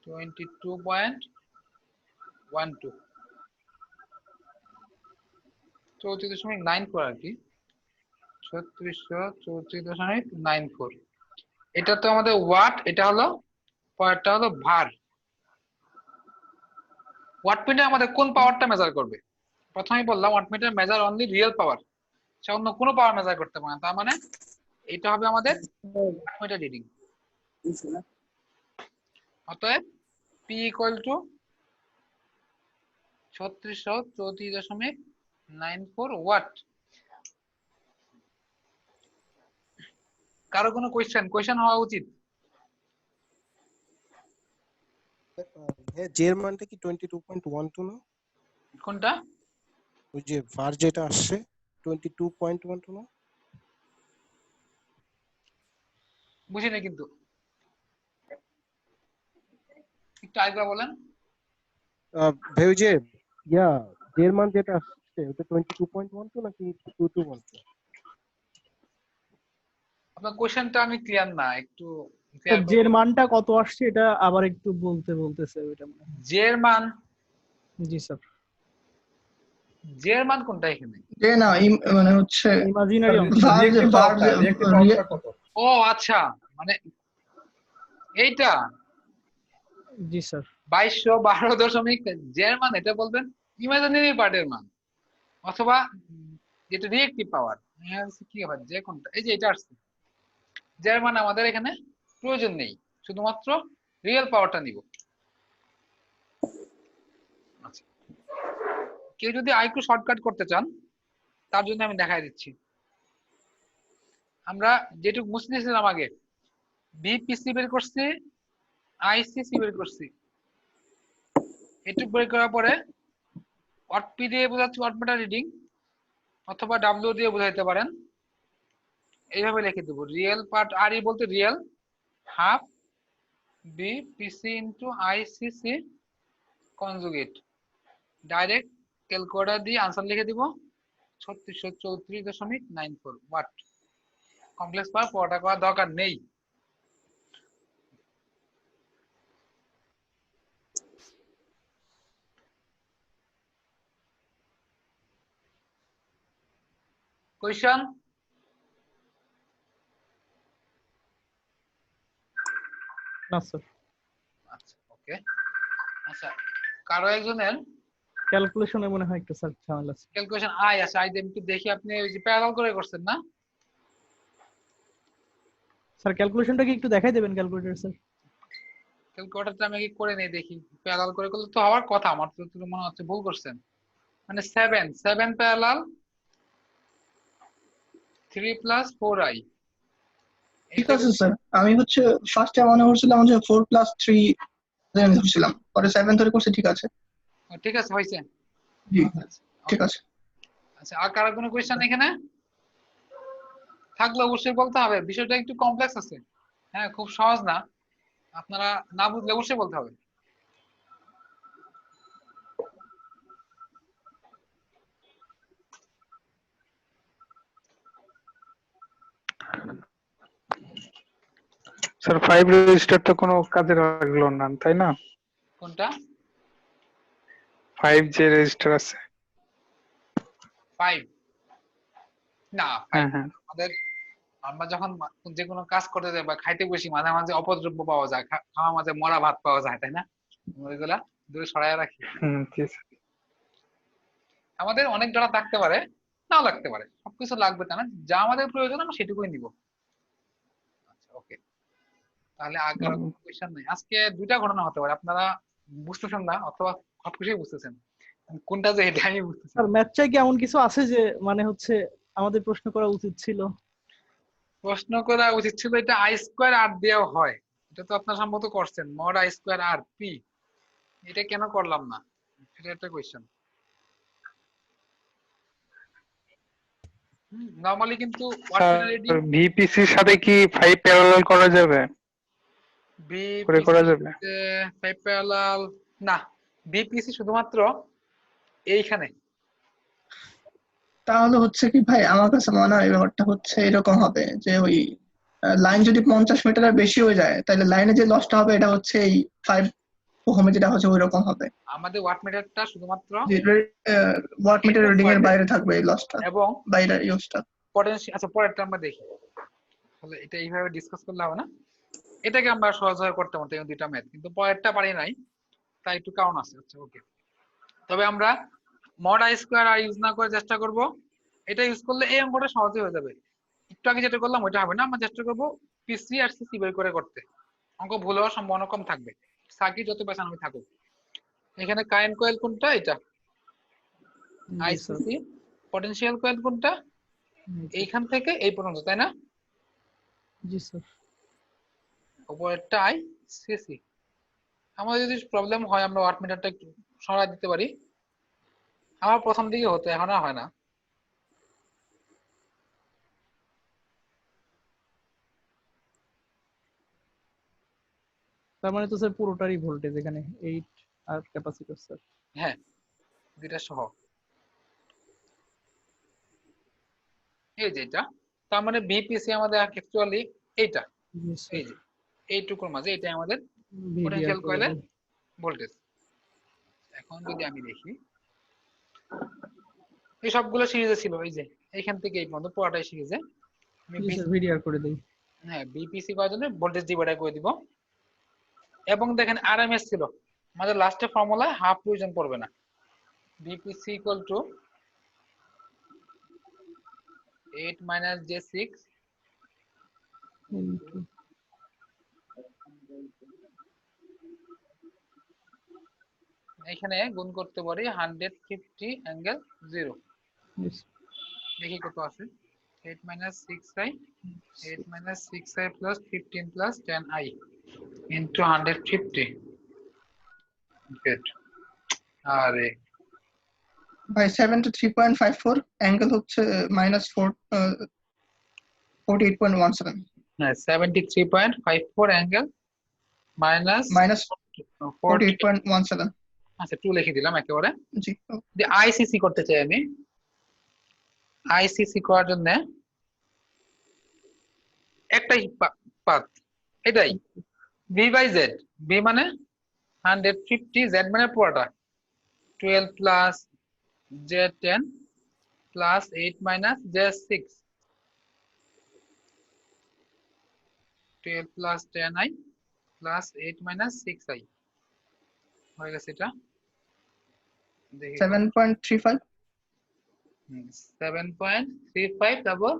22.12 34.94 আর কি, 3634.94। এটা তো আমাদের ওয়াট, এটা হলো পরেরটা হলো ভার। ওয়াটমিটার আমাদের কোন পাওয়ারটা মেজার করবে? প্রথমেই বললাম wattmeter measure only real power, সে অন্য কোনো পাওয়ার মেজার করতে পারে না। তার মানে এটা হবে আমাদের ওয়াটমিটার রিডিং। অতএব P ইকুয়াল টু 3634.94 ওয়াট। কারো কোনো কোয়েশ্চেন হওয়া উচিত? হ্যাঁ, জে এর মানটা কি 22.12 না? কোনটা? ওই যে ভার যেটা আসছে 22.12 না? বুঝিনি কিন্তু, একটু আরেকবার বলেন। ভাই ওই যে জে এর মান যেটা আসছে ওটা 22.12 নাকি 22.12? আপনার কোয়েশ্চেনটা আমি ক্লিয়ার না, একটু স্যার জে এর মানটা কত আসছে এটা আবার একটু বলতেছে ওইটা মনে হয়। জে এর মান, জি স্যার। জে এর মান কোনটা এখানে? যে না মানে হচ্ছে ইমাজিনারি অংশ। ও আচ্ছা, মানে এইটা জি স্যার। 2212 জে এর মান, এটা বলবেন ইমাজিনারি পার্টের মান, অথবা যেটা রিয়েক্টিভ পাওয়ার। কি হবে যে কোনটা? এই যে এটা আসছে, জে এর মান আমাদের এখানে প্রয়োজন নেই, শুধুমাত্র রিয়েল পাওয়ারটা নিব। আচ্ছা, কেউ যদি আরেকটু শর্টকাট করতে চান তার জন্য আমি দেখাই দিচ্ছি। আমরা যেটুকু মুছে দিয়েছিলাম আগে, বিপিসি বের করছি, আইসিসি বের করছি, এটুকু বের করার পরে ওয়াটপি দিয়ে বোঝাচ্ছি ওয়াটমিটার রিডিং, অথবা ডাব্লিউ দিয়ে বোঝাইতে পারেন। এইভাবে লিখে দেবো, রিয়েল পার্ট আর ই বলতে real, half BPC into ICC conjugate. Direct calculator দিয়ে আনসার লিখে দিব 3634.94 ওয়াট। কমপ্লেক্স পাওয়ার পড়াটা করার দরকার নেই। কোয়েশ্চন? না স্যার। আচ্ছা ওকে। আচ্ছা, কারো একজনের ক্যালকুলেশনে মনে হয় একটু স্যার ঝামেলা আছে। ক্যালকুলেশন আই আছে, আই দেন একটু দেখি। আপনি ওই যে প্যারালাল করে করছেন না? স্যার ক্যালকুলেশনটা কি একটু দেখাই দেবেন ক্যালকুলেটর স্যার? ক্যালকুলেটরটা আমি কি করে নেই দেখি। প্যারালাল করে করলে তো হওয়ার কথা, আমার তো মনে হচ্ছে ভুল করছেন। মানে 7 প্যারালাল 3 প্লাস 4i। ঠিক আছে স্যার, আমি হচ্ছে ফার্স্টে মনে করছিলাম যে 4 + 3 আমি ধরছিলাম, পরে 7 ধরে করছি। ঠিক আছে, ঠিক আছে, হয়েছে। জি ঠিক আছে। আচ্ছা, আর কারো কোনো কোয়েশ্চেন এখানে থাকলে অবশ্যই বলতে হবে, বিষয়টা একটু কমপ্লেক্স আছে। হ্যাঁ, খুব সহজ না, আপনারা না বুঝলে অবশ্যই বলতে হবে। স্যার 5 রেজিস্টার তো কোনো কাজে লাগলো না, তাই না? কোনটা? 5 যে রেজিস্টার আছে 5 না, হ্যাঁ হ্যাঁ আমাদের আমরা যখন যে কোনো কাজ করতে যাই বা খাইতে বসি, মাঝে মাঝে অপদ্রব্য পাওয়া যায়, খাওয়া মাঝে মরা ভাত পাওয়া যায়, তাই না? ওইগুলা দূরে সরাই রাখি। ঠিক আছে। আমাদের অনেক ডলার থাকতে পারে, নাও লাগতে পারে, সবকিছু লাগবে তা না, যা আমাদের প্রয়োজন আমরা সেটুকুই নিব। আচ্ছা ওকে, তাহলে আর কারো কোয়েশ্চেন নেই। আজকে দুইটা ঘটনা হতে পারে, আপনারা বুঝতেছেন না অথবা সবকিছুই বুঝতেছেন, কোনটা যে এটা আমি বুঝতেছি। স্যার ম্যাথটাই কি এমন কিছু আছে যে মানে হচ্ছে আমাদের প্রশ্ন করা উচিত ছিল? প্রশ্ন করা উচিত ছিল, এটা i² r দিয়েও হয়, এটা তো আপনারা সম্ভবত করছেন, mod I square R P. এটা কেন করলাম না, এটা একটা কোশ্চেন। নরমালি কিন্তু ওয়াটমিটার রিডিং ভিপিসির সাথে কি 5 প্যারালাল করা যাবে? করে করা বিপিসি যাবে? 5 প্যারালাল না, বিপিসি শুধুমাত্র এইখানে। তাহলে হচ্ছে কি ভাই, আমার কাছে মনে হয় ব্যাপারটা হচ্ছে এরকম হবে যে ওই লাইন যদি 50 মিটারের বেশি হয়ে যায় তাহলে লাইনে যে লসটা হবে এটা হচ্ছে এই 5 ওহমে যেটা হচ্ছে ওই রকম হবে, আমাদের ওয়াটমিটারটা শুধুমাত্র ওয়াট মিটার এইটুক রিডিং এর পয়েন্টে বাইরে থাকবে এই লসটা, এবং বাইরে ইউজটা। পটেনশিয়াল। আচ্ছা পরেরটা আমরা দেখি, তাহলে এটা এইভাবে ডিসকাস করলে হবে না, এটাকে আমরা সহজভাবে করতে পারতাম এই দুইটা ম্যাথ, কিন্তু পরেরটা পারি নাই, তাই একটু কারণ আছে। আচ্ছা ওকে, তবে আমরা mod I square R use না করে চেষ্টা করব, এটা ইউজ করলে এই অঙ্কটা সহজে হয়ে যাবে। একটু আগে যেটা করলাম ওইটা হবে না, আমরা চেষ্টা করব পিসি আর সিসি বের করে করতে, অঙ্ক ভুল হওয়ার সম্ভাবনা কম থাকবে, সার্কিট যত পেছানো থাকুক। এখানে কারেন্ট কয়েল কোনটা, এটা আইসিসি। পটেনশিয়াল কয়েল কোনটা, এইখান থেকে এই পর্যন্ত, তাই না? জি স্যার। উপরেরটা আই সিসি। আমাদের যদি প্রবলেম হয় আমরা ওয়াটমিটারটা একটু সরাই দিতে পারি। আমার প্রথম দিকে হতো, এখন আর হয় না। তার মানে তো স্যার পুরোটারই ভোল্টেজ এখানে 8 আর ক্যাপাসিটর স্যার। হ্যাঁ, দুইটা সহ। এই যে এটা, তার মানে বিপিসি আমাদের অ্যাকচুয়ালি এইটা, জি এই স্যার। যে এইটুকুর মাঝে, এটা আমাদের ভিডিআর পোটেনশিয়াল করে কয়েলের দিই। ভোল্টেজ। এখন যদি আমি দেখি, এই সবগুলো সিরিজে ছিল, এই যে এইখান থেকে এই পর্যন্ত পুরোটাই সিরিজে। আমি জি স্যার ভিডিআর করে দেই। হ্যাঁ বিপিসি করার জন্য ভোল্টেজ ডিভাইডার করে দিব। এবং দেখেন আরএমএস ছিল, আমাদের লাস্টে ফর্মুলায় হাফ প্রয়োজন পড়বে না। BPC equal to 8 minus j6 into এখানে গুণ করতে পারি 150 অ্যাঙ্গেল 0। দেখি কত আছে, 8 minus 6i 8 minus 6i plus 15 plus 10i into 150 good। আরে ভাই 73.54 অ্যাঙ্গেল হচ্ছে -48.17 না 73.54 অ্যাঙ্গেল মাইনাস -48.17। আচ্ছা 2 লিখে দিলাম একেবারে। জি যে আইসিসি করতে চাই আমি, আইসিসি করার জন্য একটাই পাথ, এটাই বি বাই জেড। বি মানে 150, জেড মানে পুরোটা 12 plus Z 10 plus 8 minus Z 6, 12 plus 10i plus 8 minus 6i হয়ে গেছে। এটা দেখি 7.35 7.35 তারপর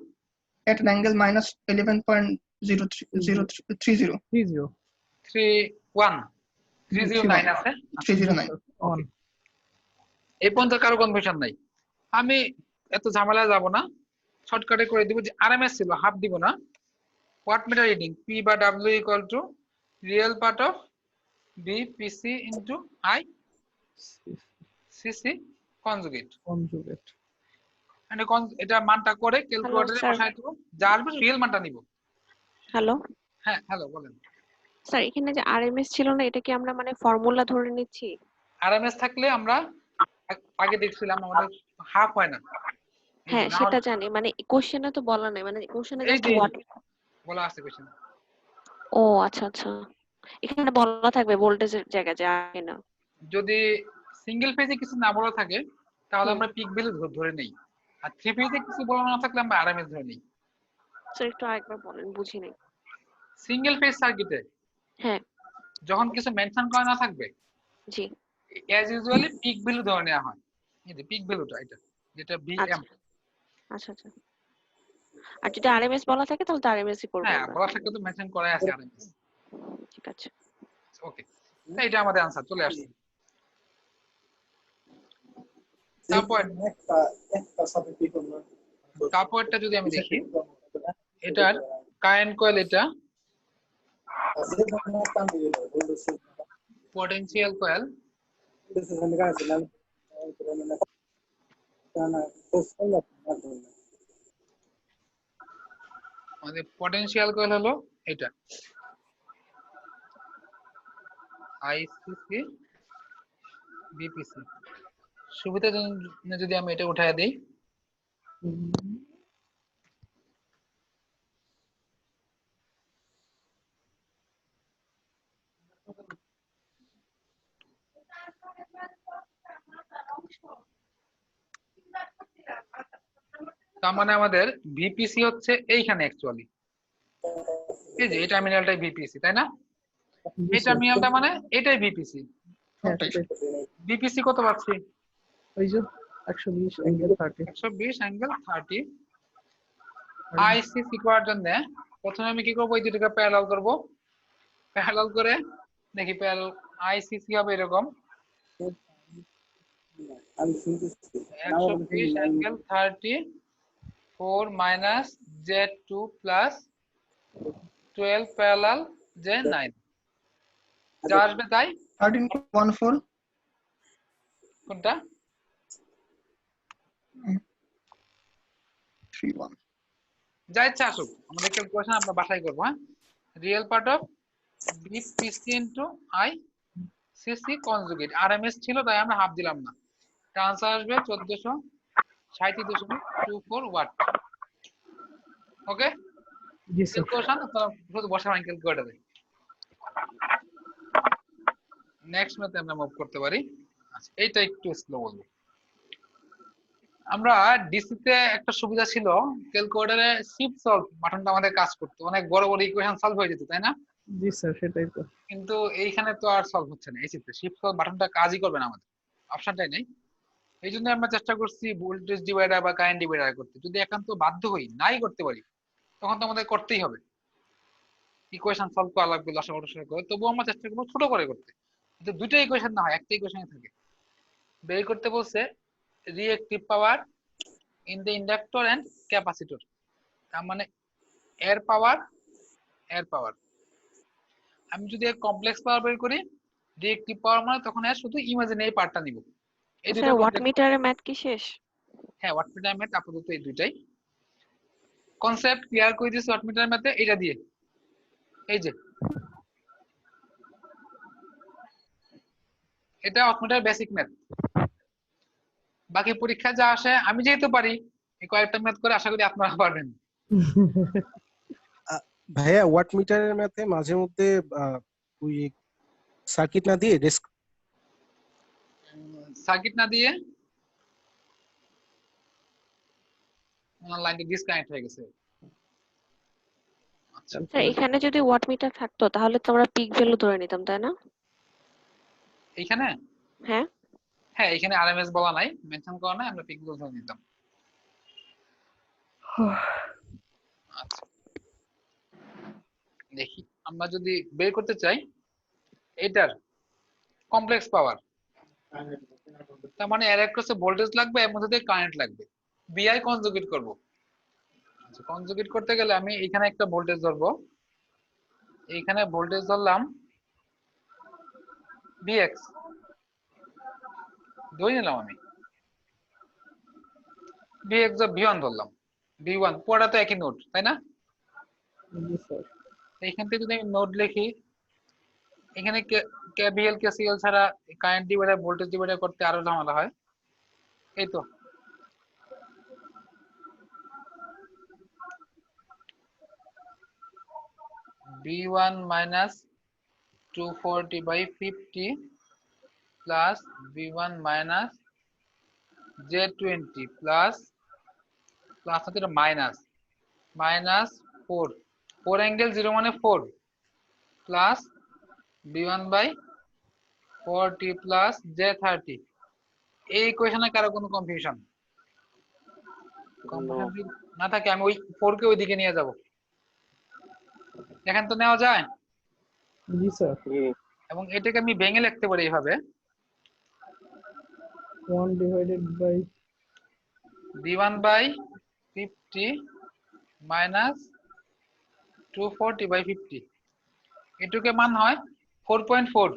at an angle -11.0330 309 আছে। 309। অন। এই পর্যন্ত কারো কনফিউশন নাই। আমি এত ঝামেলা যাব না, শর্টকাটে করে দিব যে আরএমএস ছিল, হাফ দিব না। ওয়াটমিটার রিডিং পি বা W equal to real part of V PC into I CC conjugate. মানে এটা মানটা করে ক্যালকুলেটরে স্যার। বসাই দেব, যা আসবে রিয়েল মানটা নিব। হ্যালো হ্যাঁ হ্যালো বলেন। স্যার, এখানে যে আরএমএস ছিল না, এটা কি আমরা মানে ফর্মুলা ধরে নিচ্ছি? আরএমএস থাকলে আমরা আগে দেখছিলাম আমাদের হাফ হয় না। এই যে হ্যাঁ না সেটা হলে- জানি, মানে কোশ্চেনে তো বলা নাই, মানে কোশ্চেনে এই জাস্ট যে ওয়াট। বলা আছে কোশ্চেন। ও আচ্ছা আচ্ছা, এখানে বলা থাকবে ভোল্টেজের জায়গায় যা না। যদি সিঙ্গেল ফেজে কিছু না বলা থাকে তাহলে হুম। আমরা পিক ভ্যালু ধরে নেই, আর থ্রি ফেজে কিছু বলা না থাকলে আমরা আরএমএস ধরে নেই। স্যার একটু আরেকবার বলেন, বুঝি নাই। সিঙ্গেল ফেজ সার্কিটে হ্যাঁ যখন কিছু মেনশন করা না থাকবে, জি। অ্যাজ ইউজুয়ালি পিক ভ্যালু ধরে নেওয়া হয়। এই যে পিক ভ্যালুটা এটা, যেটা বিএম। আচ্ছা আচ্ছা, আর যদি আরএমএস বলা থাকে তাহলে তো আরএমএস ই করব হ্যাঁ আমরা। বলা থাকে তো মেনশন করাই আছে আরএমএস। ঠিক আছে। ওকে, এইটা আমাদের आंसर চলে আসছে। তারপরটা যদি আমি দেখি, এটার কারেন্ট কয়েল এটা potential coil আমাদের potential coil হলো এটা ICC BPC সুবিধার জন্য যদি আমি এটা উঠায় দেই তার মানে আমাদের ভিপিসি হচ্ছে এইখানে অ্যাকচুয়ালি এই যে এই টার্মিনালটাই ভিপিসি তাই না এই টার্মিনালটা মানে এটাই ভিপিসি ভিপিসি কত পাচ্ছি ওই যে 120 অ্যাঙ্গেল 30 120 অ্যাঙ্গেল 30 আইসিসি করার জন্য প্রথমে আমি কি করব এই দুটোকে প্যারালাল করব প্যারালাল করে দেখি প্যারালাল আইসিসি হবে এরকম 120 angle 30 4 minus Z2 plus 12 parallel Z9 যা আসবে তাই 13.14 কোনটা 31 যা ইচ্ছা আসুক আমাদের ক্যালকুলেশন আমরা বাসায় করবো হ্যাঁ real part of BPC into I CC conjugate RMS ছিল তাই আমরা হাফ দিলাম না আনসার আসবে 1437.24 ওয়াট ওকে জি স্যার ক্যালকুলেশন আপনারা শুধু বসা মাইন ক্যালকুলেটর দেয় নেক্সট মেথড আমরা মুভ করতে পারি আচ্ছা এইটা একটু স্লো বলবো আমরা ডিসি তে একটা সুবিধা ছিল ক্যালকুলেটরে শিফট সলভ বাটনটা আমাদের কাজ করতো অনেক বড় বড় ইকুয়েশন সলভ হয়ে যেত তাই না জি স্যার সেটাই তো কিন্তু এইখানে তো আর সলভ হচ্ছে না এসিতে শিফট সলভ বাটনটা কাজই করবে না আমাদের অপশনটাই নেই এই জন্য আমরা চেষ্টা করছি ভোল্টেজ ডিভাইডার বা কারেন্ট ডিভাইডার করতে যদি একান্ত বাধ্য হই নাই করতে পারি তখন তো আমাদের করতেই হবে ইকুয়েশন সলভ করা লাগবে লসাগু করে তবুও আমরা চেষ্টা করবো ছোট করে করতে কিন্তু দুইটা ইকুয়েশন না হয় একটা ইকুয়েশনে থাকে বের করতে বলছে reactive power in the inductor and capacitor তার মানে এর পাওয়ার আমি যদি কমপ্লেক্স পাওয়ার বের করি রিঅ্যাক্টিভ পাওয়ার মানে তখন এর শুধু ইমাজিনারি পার্টটা নিব এই দুটো স্যার ওয়াটমিটারের ম্যাথ কি শেষ হ্যাঁ ওয়াটমিটার ম্যাথ আপাতত এই দুইটাই কনসেপ্ট ক্লিয়ার করে দিয়েছি ওয়াটমিটার ম্যাথে এটা দিয়ে এই যে এটা ওয়াটমিটার বেসিক ম্যাথ বাকি পরীক্ষা যা আসে আমি যেহেতু পারি এই কয়েকটা ম্যাথ করে আশা করি আপনারা পারবেন ভাইয়া ওয়াট মিটারের ম্যাথে মাঝে মধ্যে ওই সার্কিট না দিয়ে সার্কিট না দিয়ে লাইনটা ডিসকানেক্ট হয়ে গেছে আচ্ছা স্যার এখানে যদি ওয়াটমিটার থাকতো তাহলে তো আমরা পিক ভ্যালু ধরে নিতাম তাই না এইখানে হ্যাঁ হ্যাঁ এখানে আরএমএস বলা নাই মেনশন করা নাই আমরা পিক ধরে নিতাম আচ্ছা দেখি আমরা যদি বের করতে চাই এটার কমপ্লেক্স পাওয়ার তার মানে এর একটা ভোল্টেজ লাগবে এর মধ্যে দিয়ে কারেন্ট লাগবে বিআই কনজুগেট করব আচ্ছা কনজুগেট করতে গেলে আমি এখানে একটা ভোল্টেজ ধরবো এইখানে ভোল্টেজ ধরলাম বিএক্স ধরে নিলাম আমি বিএক্স আর ভি1 ধরলাম ভি1 পুরোটা তো একই নোড তাই না জি স্যার এইখান থেকে যদি আমি নোড লিখি এখানে কেভিএল কেসিএল ছাড়া কারেন্ট ডিভাইডার ভোল্টেজ ডিভাইডার করতে আরো ঝামেলা হয় এই তো B1 minus 240/50 plus B1 minus Z20 plus হচ্ছে এটা minus 4 angle 0 মানে 4 plus B1/40 plus Z30 এই ইকুয়েশনে কারো কোনো কনফিউশন না থাকে আমি ওই 4 কে ওইদিকে নিয়ে যাব এখন তো নেওয়া যায় জি স্যার এবং এটাকে আমি ভেঙে লিখতে পারি এইভাবে 1 divided by B1/50 minus 240/50 এটুকে মান হয় 4.4,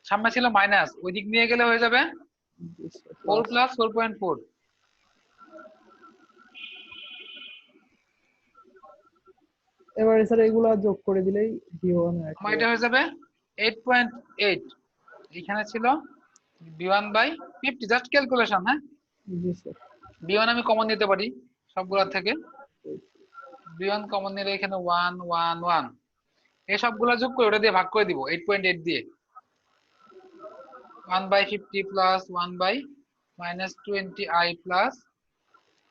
সামনে ছিল মাইনাস, ওই দিক নিয়ে গেলে হয়ে যাবে 4 প্লাস 4.4। এবারে স্যার এগুলা যোগ করে দিলেই V1 আমার এটা হয়ে যাবে 8.8, এখানে ছিল V1 বাই 50, জাস্ট ক্যালকুলেশন। হ্যাঁ, জি স্যার। V1 আমি কমন নিতে পারি সবগুলা থেকে, V1 কমন নিলে এখানে 1 1 1, এই সবগুলা যোগ করে ওটা দিয়ে ভাগ করে দিব 8.8 দিয়ে। 1 by 50 plus 1 by minus 20i plus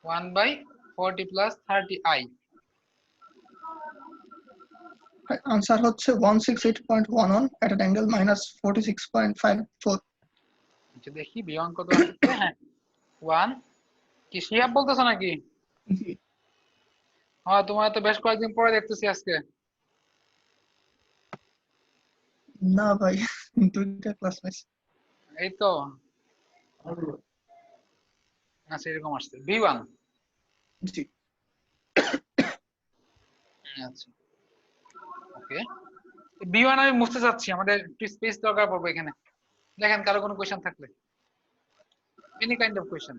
1 by 40 plus 30i। Answer হচ্ছে 168.11 at an angle -46.54। আচ্ছা দেখি V1 কত আসছে। হ্যাঁ 1, কি শিহাব বলতেছো নাকি? জি হ্যাঁ, তোমার তো বেশ কয়েকদিন পরে দেখতেছি আজকে। না ভাই, দুইটা ক্লাস মিস। এই তো, আচ্ছা এরকম আসছে V1। জি আচ্ছা ওকে, B1 আমি মুছতে চাচ্ছি, আমাদের একটু স্পেস দরকার পড়বে এখানে। দেখেন কারো কোনো কোশ্চেন থাকলে, এনি কাইন্ড অফ কোশ্চেন।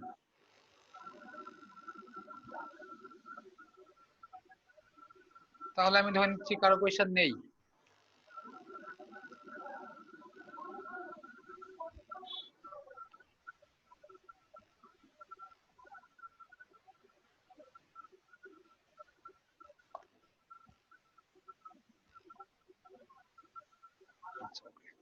তাহলে আমি ধরে নিচ্ছি কারো কোশ্চেন নেই। আচ্ছা okay.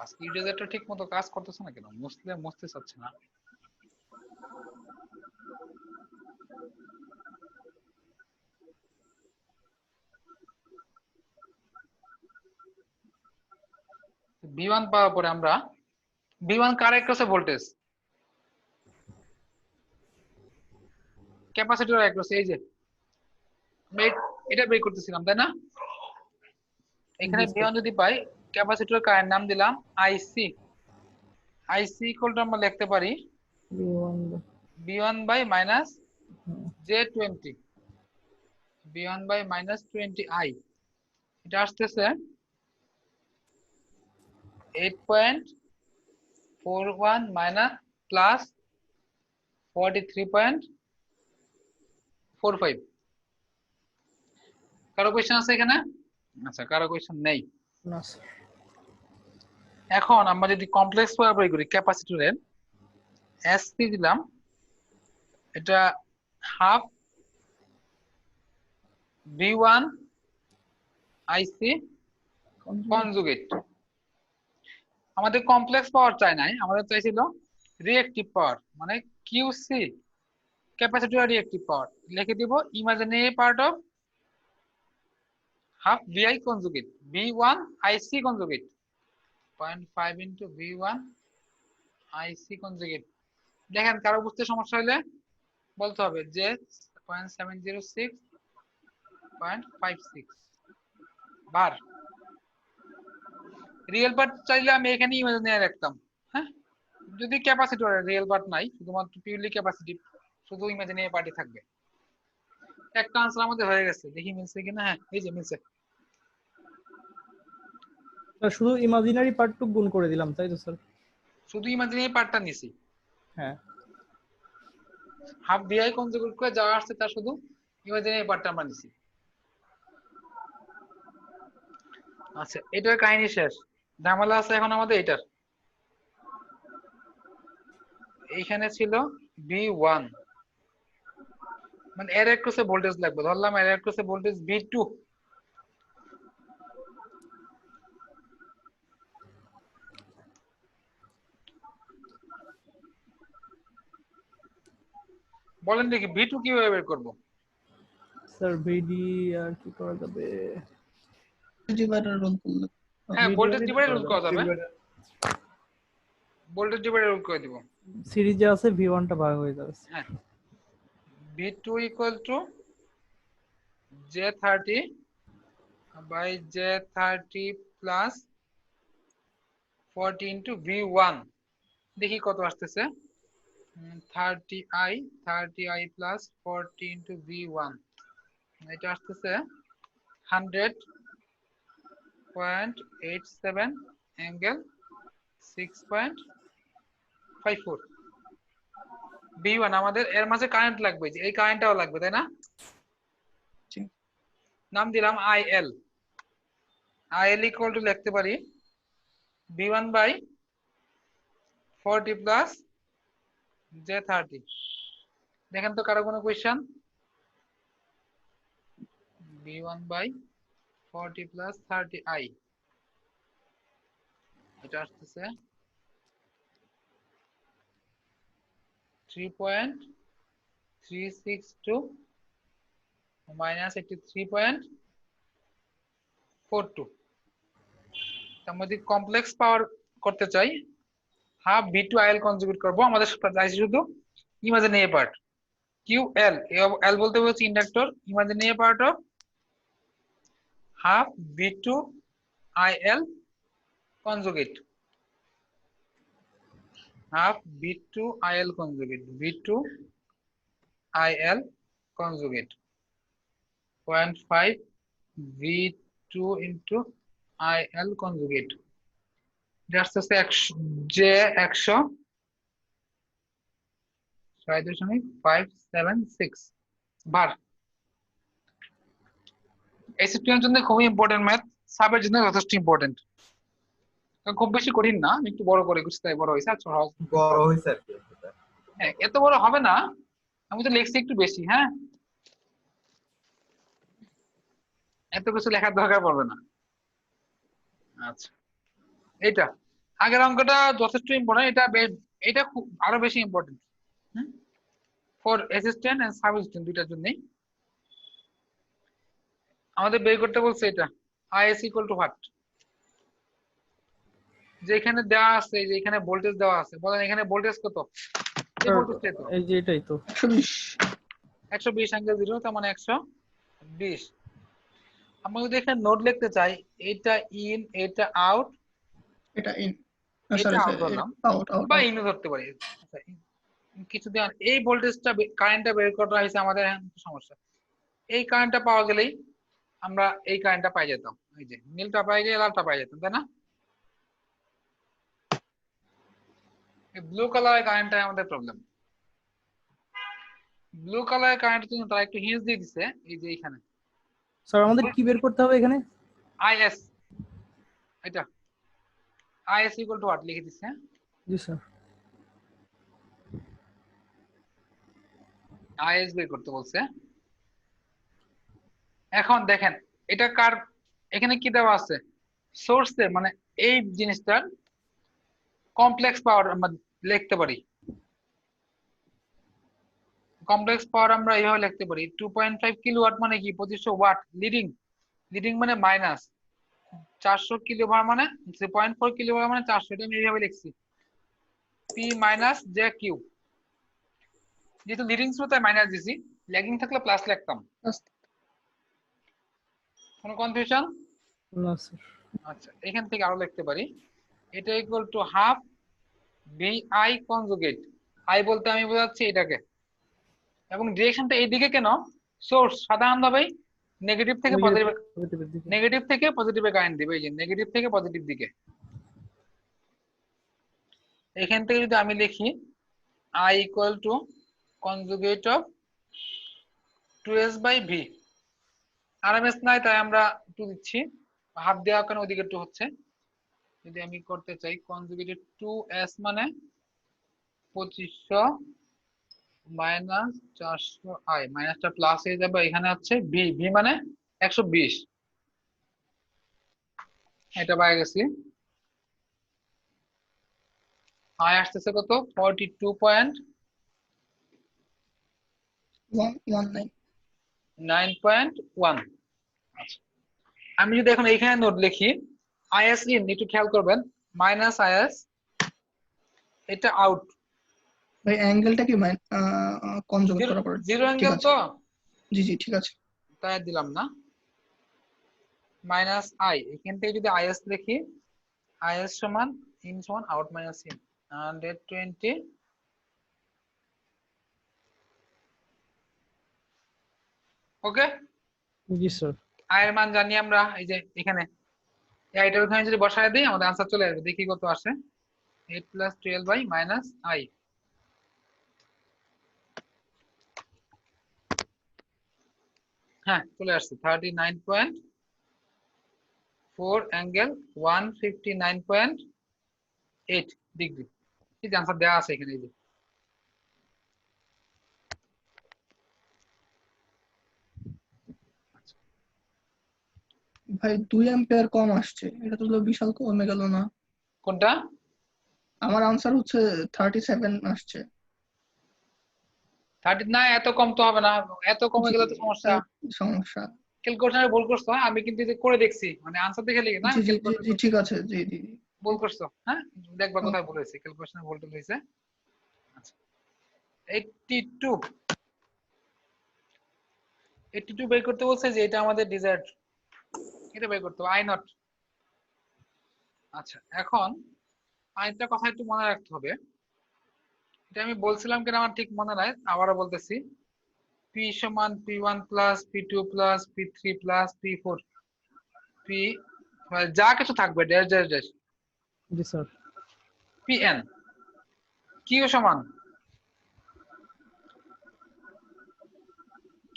আজকে ইরেজারটা ঠিক মতো কাজ করতেছে না কেন? মুছতে চাচ্ছে না। V1 পাওয়ার পরে আমরা V1 কার অ্যাক্রসে ভোল্টেজ, ক্যাপাসিটর অ্যাক্রসে, এই যে এটা বের করতেছিলাম তাই না? এখানে V1 যদি পাই, ক্যাপাসিটর কারেন্ট নাম দিলাম IC। IC ইকুয়াল টু আমরা লিখতে পারি V1 by minus J20, V1 by minus 20i। এটা আসতেছে 8.41 মাইনাস প্লাস 43.45। কারো কোয়েশ্চেন আছে এখানে? আচ্ছা কারো কোয়েশ্চেন নেই। না স্যার। এখন আমরা যদি কমপ্লেক্স পাওয়ার প্রয়োগ করি ক্যাপাসিটরের, SC দিলাম, এটা হাফ V1 IC কনজুগেট। আমাদের কমপ্লেক্স পাওয়ার চাই নাই, আমাদের চাইছিল রিঅ্যাকটিভ পাওয়ার, মানে QC, ক্যাপাসিটর রিঅ্যাকটিভ পাওয়ার। লিখে দিব imaginary part of half VI conjugate, V1 IC conjugate 0.5 into V1 IC conjugate. দেখেন কারো বুঝতে সমস্যা হলে বলতে হবে যে 0.706.56 বার। রিয়েল পার্ট চাইলে আমি এখানে ইমাজিনারি রাখতাম। হ্যাঁ, যদি ক্যাপাসিটরের রিয়েল পার্ট নাই, শুধুমাত্র পিউরলি ক্যাপাসিটিভ, শুধু ইমাজিনারি পার্টই থাকবে। একটা আনসার আমাদের হয়ে গেছে, দেখি মিলছে কিনা। হ্যাঁ এই যে মিলছে। শুধু ইমাজিনারি পার্টটুকু গুণ করে দিলাম তাই তো স্যার? শুধু ইমাজিনারি পার্টটা নিছি। হ্যাঁ হাফ ভিআই কনজুগেট করে যা আসছে তার শুধু ইমাজিনারি পার্টটা আমরা নিছি। আচ্ছা এটার কাহিনী শেষ, ঝামেলা আছে এখন আমাদের এটার। এইখানে ছিল V1, মানে এর অ্যাক্রসে ভোল্টেজ লাগবে, ধরলাম এর অ্যাক্রসে ভোল্টেজ V2। বলেন দেখি V2 কিভাবে বের করব? স্যার ভিডি আর কি করা যাবে? ডিভাইডার রুল করলে হ্যাঁ ভোল্টেজ ডিভাইডার রুল করা যাবে, ডিভাইডার ভোল্টেজ ডিভাইডার রুল করে দিব। সিরিজে আছে V1 টা ভাগ হয়ে যাবে। হ্যাঁ V2 equal to J30 by J30 plus 40 into V1 দেখি কত আসতেছে। 30i প্লাস 40 ইন্টু v1, এটা আসতেছে 100.87 অ্যাঙ্গেল 6.54। v1 আমাদের এর মাঝে কারেন্ট লাগবে, যে এই কারেন্টটাও লাগবে, তাই না? জি। নাম দিলাম IL। IL ইকুয়াল টু লিখতে পারি v1 বাই 40 প্লাস j30। দেখেন তো কারো কোনো question? v1 by 40 plus 30i, এটা আসতেছে 3.362 মাইনাস 83.42। তার মধ্যে কমপ্লেক্স পাওয়ার করতে চাই, হাফ v2il কনজুগেট করব। আমাদের চাইছি শুধু ইমাজিনারি পার্ট QL, L বলতে বলছি inductor, imaginary part of half v2il conjugate, half v2il conjugate, v2il conjugate 0.5 v2 into il conjugate, just হচ্ছে 100.576 বার। এসএসটি এর জন্য খুবই ইম্পর্টেন্ট ম্যাথ, সাবের জন্য যথেষ্ট ইম্পর্টেন্ট, খুব বেশি কঠিন না, একটু বড় করে কিছু তাই বড় হয়েছে। আচ্ছা বড় হয়েছে আর কি। হ্যাঁ, এত বড় হবে না, আমি তো লিখছি একটু বেশি। হ্যাঁ, এত কিছু লেখার দরকার পড়বে না। আচ্ছা, এটা আগের অঙ্কটা যথেষ্ট ইম্পর্টেন্ট, এটা খুব আরো বেশি important for assistant and sub assistant দুইটার জন্যই। আমাদের বের করতে বলছে এটা IS ইকুয়াল টু হোয়াট, যেখানে দেওয়া আছে, যে এখানে ভোল্টেজ দেওয়া আছে, বলেন এখানে ভোল্টেজ কত? এই ভোল্টেজটাই তো, এই যে এটাই তো 120। 120 অ্যাঙ্গেল 0, তার মানে 120। আমরা যদি এখানে নোট লিখতে চাই, এটা ইন, এটা আউট, এটা ইন, এটা সরি আউট ধরলাম, আউট আউট বা ইনও ধরতে পারি। আচ্ছা, কিছুদিন এই ভোল্টেজটা কারেন্টটা বের করা হয়েছে আমাদের, সমস্যা এই কারেন্টটা পাওয়া গেলেই আমরা এই কারেন্টটা পাই যেতাম, এই যে নীলটা পাই গেলে লালটা পাই যেতাম, তাই না? ব্লু কালারের কারেন্টটাই আমাদের প্রবলেম। ব্লু কালারের কারেন্টের জন্য তারা একটু হিন্টস দিয়ে দিছে, এই যে এখানে স্যার আমাদের কি বের করতে হবে এখানে? IS, এটা IS ইকুয়াল টু হোয়াট লিখে দিচ্ছে। জি স্যার। IS বের করতে বলছে। এখন দেখেন এটা কার, এখানে কি দেওয়া আছে সোর্সে, মানে এই জিনিসটার কমপ্লেক্স পাওয়ার আমরা লিখতে পারি। কমপ্লেক্স পাওয়ার আমরা এইভাবে লিখতে পারি 2.5 কিলোওয়াট মানে কি 2500 ওয়াট, লিডিং মানে মাইনাস 400 কিলোভার মানে 3.4 কিলোভার মানে 400, এটা আমি এইভাবে লিখছি P মাইনাস জে কিউ, যেহেতু লিডিং ছিল তাই মাইনাস দিছি, ল্যাগিং থাকলে প্লাস লিখতাম। কোনো কনফিউশন? না স্যার। আচ্ছা, এখান থেকে আরো লিখতে পারি, এটা equal to half VI conjugate, I বলতে আমি বোঝাচ্ছি এটাকে, এবং ডিরেকশনটা এইদিকে কেন, সোর্স সাধারণভাবে নেগেটিভ থেকে পজিটিভ, নেগেটিভ থেকে পজিটিভে কারেন্ট দিবে, এই যে নেগেটিভ থেকে পজিটিভ দিকে। এখান থেকে যদি আমি লিখি I equal to conjugate of 2S by V, RMS নাই তাই আমরা 2 দিচ্ছি, হাফ দেওয়া কেন ওইদিকে 2 হচ্ছে। যদি আমি করতে চাই কনজুগেটেড 2S মানে 2500 মাইনাস 400i, মাইনাসটা প্লাস হয়ে যাবে, এখানে হচ্ছে V মানে 120, এটা পাই গেছি। I আসতেছে কত 42.9.1। আচ্ছা, আমি যদি এখন এইখানে নোট লিখি IS ইন, একটু খেয়াল করবেন, মাইনাস IS, এটা আউট, ভাই অ্যাঙ্গেলটা কি কনজুগেট করার পরে 0 অ্যাঙ্গেল তো, জি জি ঠিক আছে, তাই দিলাম না, মাইনাস I, এখান থেকে যদি IS লিখি IS সমান ইন সমান out minus in, 120 okay. G sir. আয়ের মান জানি আমরা এই যে এখানে এটার ওখানে যদি বসায় দিই আমাদের আনসার চলে আসবে। দেখি কত আসে। 8 + 12 - i। হ্যাঁ চলে আসছে 39.4 অ্যাঙ্গেল 159.8 ডিগ্রি। এই যে আনসার দেওয়া আছে এখানে। এই যে ভাই 2 অ্যাম্পিয়ার কম আসছে, এটা তো বিশাল কমে গেল না? কোনটা? আমার আনসার হচ্ছে 37 আসছে। 30 না, এত কম তো হবে না, এত কমে জি, গেলে তো সমস্যা। তাই সমস্যা। ক্যালকুলেশনে ভুল করছো। হ্যাঁ? আমি কিন্তু যে করে দেখছি, মানে আনসার দেখে লিখে না, জি জি জি ক্যালকুলেশন জি ঠিক আছে, জি জি জি। ভুল করছো। হ্যাঁ দেখবা ও, কোথায় ভুল হয়েছে, ক্যালকুলেশনে ভুল টুল হয়েছে। আচ্ছা 82 বের করতে বলছে, যে এটা আমাদের ডিজায়ার্ড, এটা বের করতে হবে আই নট। আচ্ছা এখন আরেকটা কথা একটু মনে রাখতে হবে, এটা আমি বলছিলাম কিনা আমার ঠিক মনে নাই, আবারও বলতেছি। P সমান P1 plus P2 plus P3 plus P4 P যা কিছু থাকবে ড্যাশ ড্যাশ ড্যাশ জি স্যার। Pn। Q সমান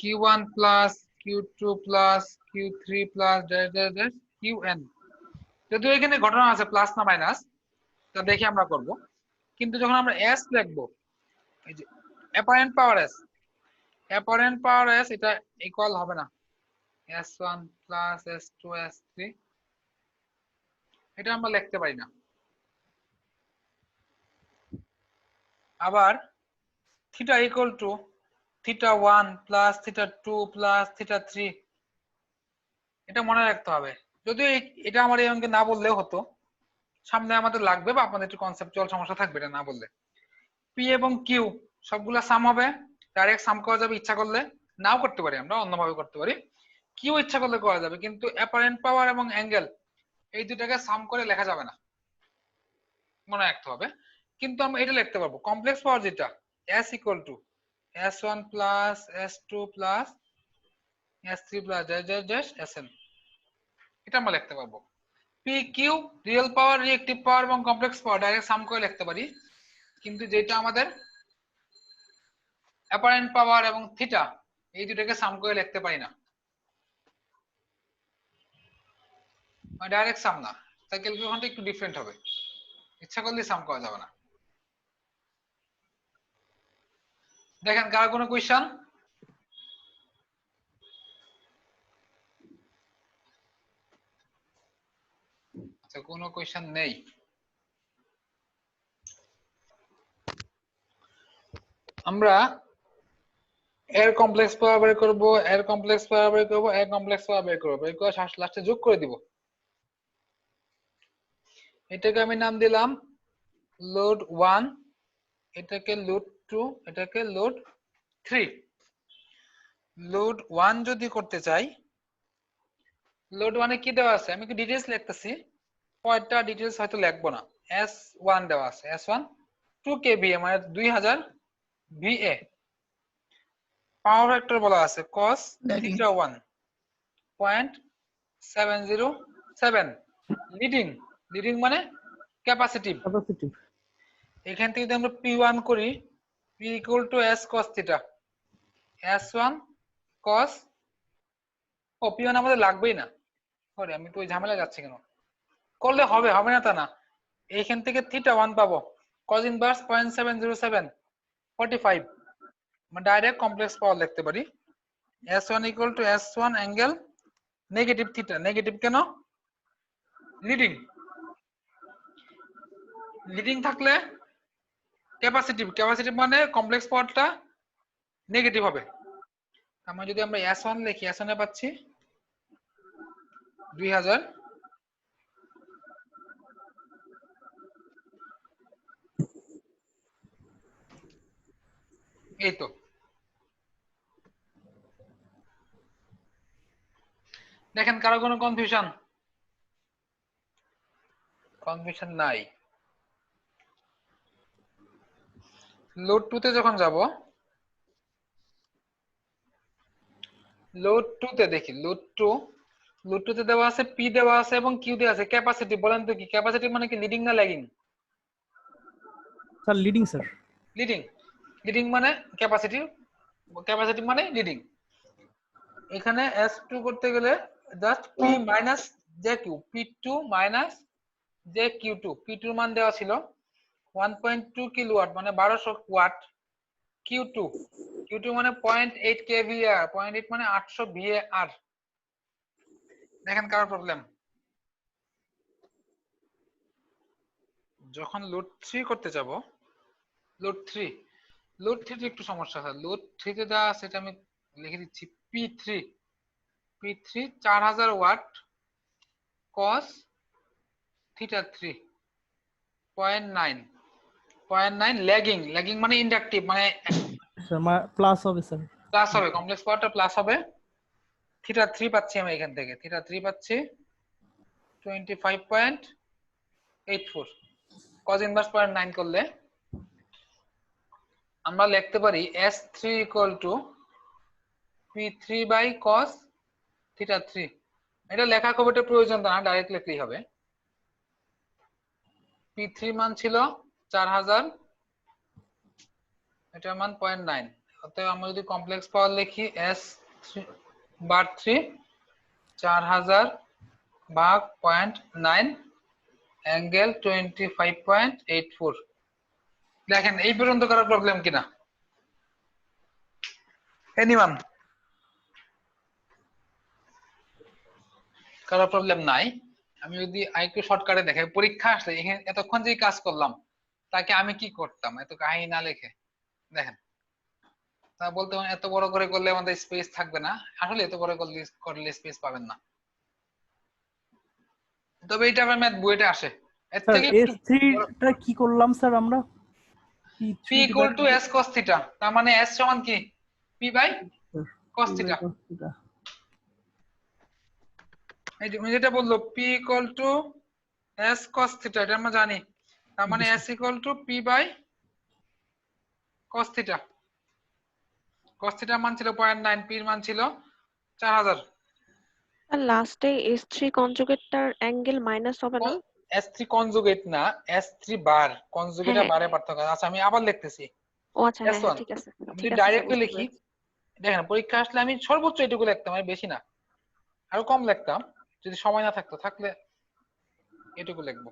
Q1 plus Q2 plus Q3 plus dash dash dash Qn। যদিও এখানে ঘটনা আছে প্লাস না মাইনাস, তা দেখে আমরা করব। কিন্তু যখন আমরা s লিখবো, এই যে apparent power s, apparent power s এটা ইকুয়াল হবে না s1 প্লাস s2 s3, এটা আমরা লিখতে পারি না। আবার theta equal to θ1 plus θ2 plus θ3, এটা মনে রাখতে হবে। যদিও এটা আমার এই অঙ্কে না বললেও হতো, সামনে আমাদের লাগবে বা আপনাদের একটু কনসেপচুয়াল সমস্যা থাকবে এটা না বললে। পি এবং কিউ সবগুলা সাম হবে, ডাইরেক্ট সাম করা যাবে, ইচ্ছা করলে নাও করতে পারি, আমরা অন্যভাবে করতে পারি। কিউ ইচ্ছা করলে করা যাবে, কিন্তু অ্যাপারেন্ট পাওয়ার এবং অ্যাঙ্গেল এই দুটাকে সাম করে লেখা যাবে না, মনে রাখতে হবে। কিন্তু আমরা এটা লিখতে পারবো কমপ্লেক্স পাওয়ার, যেটা s equal to s1 plus s2 plus s3 plus dash dash dash sn, এটা আমরা লিখতে পারবো। P Q real power, reactive power এবং কমপ্লেক্স পাওয়ার ডাইরেক্ট সাম করে লিখতে পারি, কিন্তু যেটা আমাদের অ্যাপারেন্ট পাওয়ার এবং থিটা এই দুটাকে সাম করে লিখতে পারি না, ডাইরেক্ট সাম না, তাই ক্যালকুলেশনটা একটু ডিফারেন্ট হবে, ইচ্ছা করলে সাম করা যাবে না। দেখেন কার কোনো কোয়েশ্চন? আচ্ছা কোনো কোয়েশ্চন নেই। আমরা এর কমপ্লেক্স পাওয়ার বের করব, এর কমপ্লেক্স পাওয়ার বের করব, এর কমপ্লেক্স পাওয়ার বের করব, বের করে লাস্টে যোগ করে দিব। এটাকে আমি নাম দিলাম লোড 1, এটাকে লোড 2, এটাকে লোড 3। লোড 1 যদি করতে চাই, লোড 1 এ কি দেওয়া আছে আমি কি ডিটেইলস লিখতেছি, কয়টা ডিটেইলস হয়তো লিখবো না। S1 দেওয়া আছে, S1 2 kVA মানে 2000 VA। পাওয়ার ফ্যাক্টর বলা আছে cos ল্যাগিং। θ1 0.707। লিডিং, লিডিং মানে ক্যাপাসিটিভ। ক্যাপাসিটিভ। এখান থেকে যদি আমরা P1 করি, P equal to S cos θ, S1 cos, ও P1 আমাদের লাগবেই না, সরি আমি তো ওই ঝামেলা যাচ্ছি কেন, করলে হবে, হবে না তা না। এইখান থেকে θ1 পাবো cos ইনভার্স 0.707 45, মানে ডাইরেক্ট কমপ্লেক্স পাওয়ার লিখতে পারি S1 equal to S1 angle negative θ। Negative কেন? লিডিং, লিডিং থাকলে ক্যাপাসিটিভ, ক্যাপাসিটিভ মানে কমপ্লেক্স পাওয়ারটা নেগেটিভ হবে। আমরা যদি আমরা S1 লিখি, S1 এ পাচ্ছি 2000, এই তো। দেখেন কারো কোনো কনফিউশন? কনফিউশন নাই। লোড 2 তে যখন যাব, লোড 2 তে দেখি, লোড 2 তে দেওয়া আছে পি দেওয়া আছে এবং কিউ দেওয়া আছে। ক্যাপাসিটি বলেন তো কি, ক্যাপাসিটি মানে কি লিডিং না lagging? Sir leading sir. Leading. Leading মানে ক্যাপাসিটি, ক্যাপাসিটি মানে লিডিং। এখানে S2 করতে গেলে just P minus JQ, P2 minus JQ2। P2 এর মান দেওয়া ছিল 1.2 কিলোওয়াট মানে 1200 ওয়াট। Q2 মানে 0.8 kVAr, 0.8 মানে 800 VAR। দেখেন কার প্রবলেম। যখন লোড 3 করতে যাব, লোড 3 তে একটু সমস্যা হয়। লোড 3 তে দেওয়া আছে, এটা আমি লিখে দিচ্ছি, P3 4000 watt cos theta 3 0.9 lagging মানে ইন্ডাকটিভ মানে স্যার প্লাস হবে স্যার। প্লাস হবে, কমপ্লেক্স পাওয়ারটা প্লাস হবে। থিটা 3 পাচ্ছি আমি এখান থেকে, থিটা 3 পাচ্ছি 25.84, cos ইনভার্স 0.9 করলে আমরা লিখতে পারি S3 equal to P3 by cos theta 3। এটা লেখা খুব একটা প্রয়োজন না, ডাইরেক্ট লিখলেই হবে। P3 মান ছিল 4000, এটার মান 0.9। অতএব আমরা যদি কমপ্লেক্স পাওয়ার লিখি S3 বার 3 4000 ভাগ 0.9 অ্যাঙ্গেল 25.84। দেখেন এই পর্যন্ত কারো প্রবলেম কিনা? এনিওয়ান? কারো প্রবলেম নাই? আমি যদি আরেকটু শর্টকাটে দেখাই, পরীক্ষা আসলে এখানে এতক্ষণ যে কাজ করলাম তাকে আমি কি করতাম এত কাহিনী না লিখে। দেখেন, তা বলতে এত বড় করে করলে আমাদের স্পেস থাকবে না, আসলে এত বড় করলে স্পেস পাবেন না, তবে এটা আমার ম্যাথ বইতে আসে। এর স্যার থেকে একটু S3 টা কি করলাম স্যার আমরা? P equal to S cos theta, তার মানে S সমান কি P বাই cos থিটা। এই যে যেটা বললো P equal to S cos theta, এটা আমরা জানি। তার মানে S equal to P by cos theta. cos থিটার মান ছিল 0.9, P এর মান ছিল 4000। আর লাস্টে S3 কনজুগেটটার অ্যাঙ্গেল মাইনাস হবে না? S3 কনজুগেট না, S3 বার, কনজুগেট আর হ্যাঁ। বারে পার্থক্য। আচ্ছা আমি আবার লিখতেছি ও আচ্ছা, হ্যাঁ S1। ঠিক আছে, আমি ঠিক যদি আছে স্যার, ডাইরেক্টলি বুঝতে লিখি, পেরেছি। দেখেন পরীক্ষা আসলে আমি সর্বোচ্চ এটুকু লিখতাম, আমি বেশি না, আরো কম লিখতাম যদি সময় না থাকতো, থাকলে এটুকু লিখবো।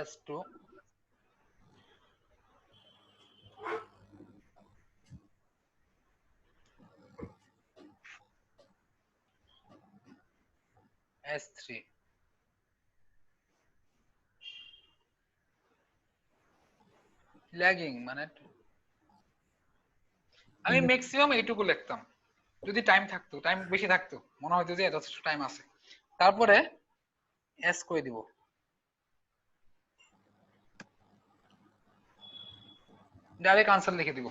S2 S3 ল্যাগিং মানে আমি ম্যাক্সিমাম এইটুকু লিখতাম যদি টাইম থাকতো, টাইম বেশি থাকতো, মনে হতো যে যথেষ্ট টাইম আছে, তারপরে এস করে দিব। ডাইরেক্ট আনসার লিখে দিব।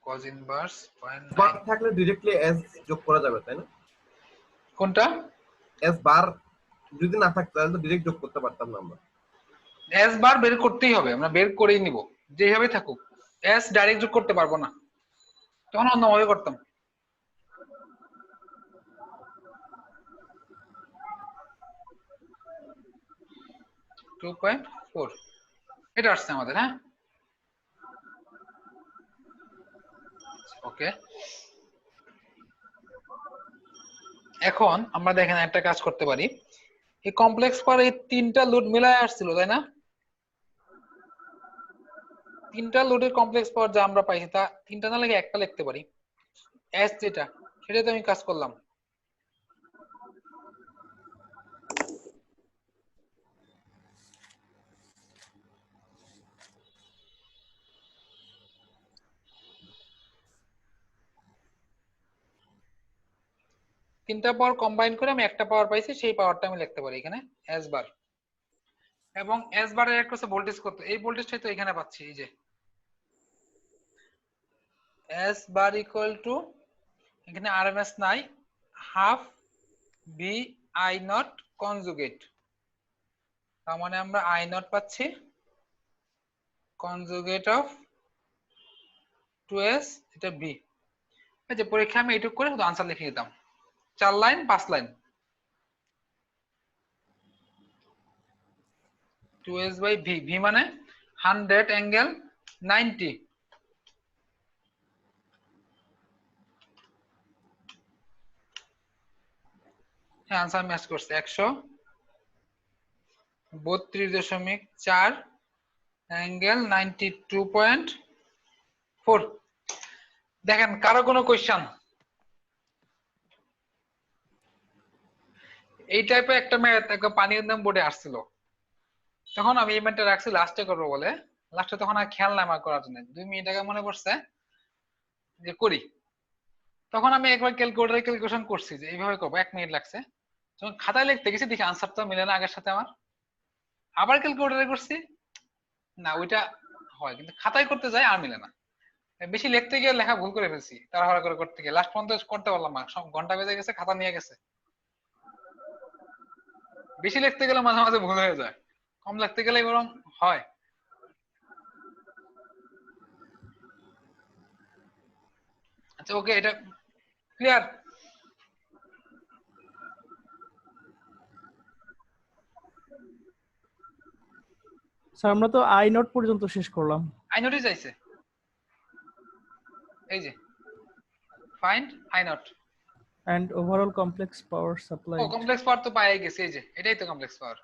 cos ইনভার্স 0.9 বার থাকলে ডাইরেক্টলি এস যোগ করা যাবে তাই না? কোনটা? এস বার যদি না থাকতো তাহলে তো ডাইরেক্ট যোগ করতে পারতাম না আমরা। এস বার বের করতেই হবে, আমরা বের করেই নিব যেভাবে থাকুক। এস ডাইরেক্ট যোগ করতে পারবো না, তখন অন্যভাবে করতাম। এটা আসছে আমাদের, হ্যাঁ ওকে। এখন আমরা দেখেন একটা কাজ করতে পারি, এই কমপ্লেক্স পাওয়ার এই তিনটা লোড মিলায় আসছিল তাই না? তিনটা লোডের কমপ্লেক্স পাওয়ার যা আমরা পাইছি তা তিনটা না লাগে একটা লিখতে পারি। এস যেটা সেটাতে আমি কাজ করলাম। তিনটা পাওয়ার কম্বাইন করে আমি একটা পাওয়ার পাইছি, সেই পাওয়ারটা আমি লিখতে পারি এখানে এস বার। এবং এস বারের একটা হচ্ছে ভোল্টেজ কত, এই ভোল্টেজটাই তো এখানে পাচ্ছি, এই যে এস বার ইকুয়াল টু, এখানে আরএমএস নাই, half V I naught conjugate, তার মানে আমরা আই নট পাচ্ছি কনজুগেট অফ 2s, এটা বি। এই যে পরীক্ষা আমি এইটুকু করে শুধু আনসার লিখে দিতাম, 4 line 5 line. 2s by V, V মানে 100 অ্যাঙ্গেল 90, হ্যাঁ আনসার ম্যাচ করছে 132.4 অ্যাঙ্গেল 92.4। দেখেন কারো কোনো কোয়েশ্চেন? এই টাইপের একটা ম্যাথ একটা পানির দাম বোর্ডে আসছিল, তখন আমি এই ম্যাথটা রাখছি লাস্টে করবো বলে, লাস্টে তখন আর খেয়াল নাই আমার করার জন্য, 2 মিনিট আগে মনে পড়ছে যে করি, তখন আমি একবার ক্যালকুলেটরে ক্যালকুলেশন করছি যে এইভাবে করবো, 1 মিনিট লাগছে। যখন খাতায় লিখতে গেছি দেখি আনসারটা মিলে না আগের সাথে আমার, আবার ক্যালকুলেটরে করছি, না ওইটা হয়, কিন্তু খাতায় করতে যাই আর মিলে না। বেশি লিখতে গিয়ে লেখা ভুল করে ফেলছি, তাড়াহুড়া করে করতে গিয়ে লাস্ট পর্যন্ত করতে পারলাম না, সব ঘন্টা বেজে গেছে, খাতা নিয়ে গেছে। বেশি লিখতে গেলে মাঝে মাঝে ভুল হয়ে যায়, কম লিখতে গেলে বরং হয়। আচ্ছা ওকে, এটা ক্লিয়ার? স্যার আমরা তো আই নট পর্যন্ত শেষ করলাম। আই নটই চাইছে, এই যে find I naught and overall complex power supply. ও কমপ্লেক্স পাওয়ার তো পাই গেছে, এই যে এটাই তো complex power,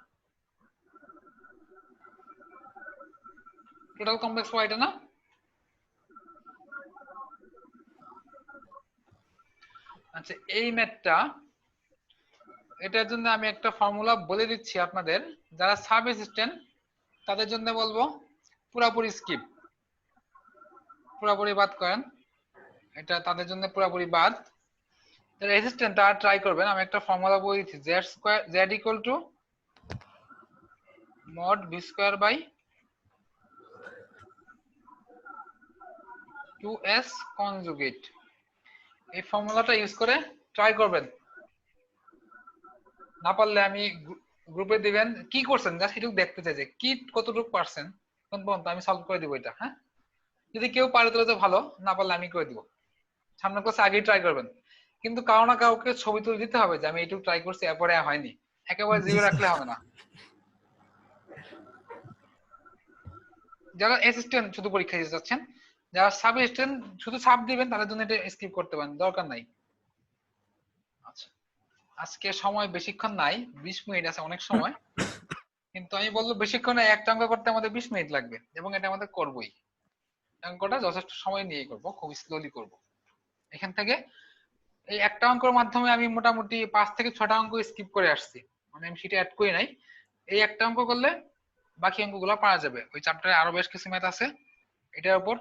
total complex power এটা না? আচ্ছা এই ম্যাথটা, এটার জন্য আমি একটা ফর্মুলা বলে দিচ্ছি আপনাদের, যারা সাব অ্যাসিস্ট্যান্ট তাদের জন্য বলবো পুরোপুরি স্কিপ, পুরোপুরি বাদ করেন, এটা তাদের জন্য পুরোপুরি বাদ। যারা অ্যাসিস্ট্যান্ট তারা ট্রাই করবেন, আমি একটা ফর্মুলা বলে দিচ্ছি, Z square Z equal to mod V square by 2s conjugate, এই ফর্মুলাটা ইউজ করে ট্রাই করবেন, না পারলে আমি গ্রুপে দিবেন কি করছেন, জাস্ট এটুকু দেখতে চাই যে কি কতটুকু পারছেন কোন পর্যন্ত, আমি সলভ করে দিব এটা। হ্যাঁ যদি কেউ পারে তাহলে তো ভালো, না পারলে আমি করে দিব, সামনের ক্লাসে আগেই ট্রাই করবেন, কিন্তু কারো না কাউকে ছবি তুলে দিতে হবে যে আমি এইটুকু ট্রাই করছি এরপরে হয়নি, একেবারে জিরো রাখলে হবে না। যারা অ্যাসিস্ট্যান্ট শুধু পরীক্ষা দিতে যাচ্ছেন, যারা সাব অ্যাসিস্ট্যান্ট শুধু সাব দিবেন তাদের জন্য এটা স্কিপ করতে পারেন, দরকার নাই। আচ্ছা আজকে সময় বেশিক্ষণ নাই, 20 মিনিট আছে, অনেক সময়, কিন্তু আমি বলবো বেশিক্ষণে একটা অঙ্ক করতে আমাদের 20 মিনিট লাগবে, এবং এটা আমাদের করবোই, অঙ্কটা যথেষ্ট সময় নিয়ে করব, খুব স্লোলি করব। এখান থেকে এই একটা অঙ্কের মাধ্যমে আমি মোটামুটি 5 থেকে 6টা অঙ্ক স্কিপ করে আসছি, মানে আমি সেটা অ্যাড করি নাই। এই একটা অঙ্ক করলে বাকি অঙ্কগুলো পারা যাবে, ওই চ্যাপ্টারে আরো বেশ কিছু ম্যাথ আছে এটার উপর,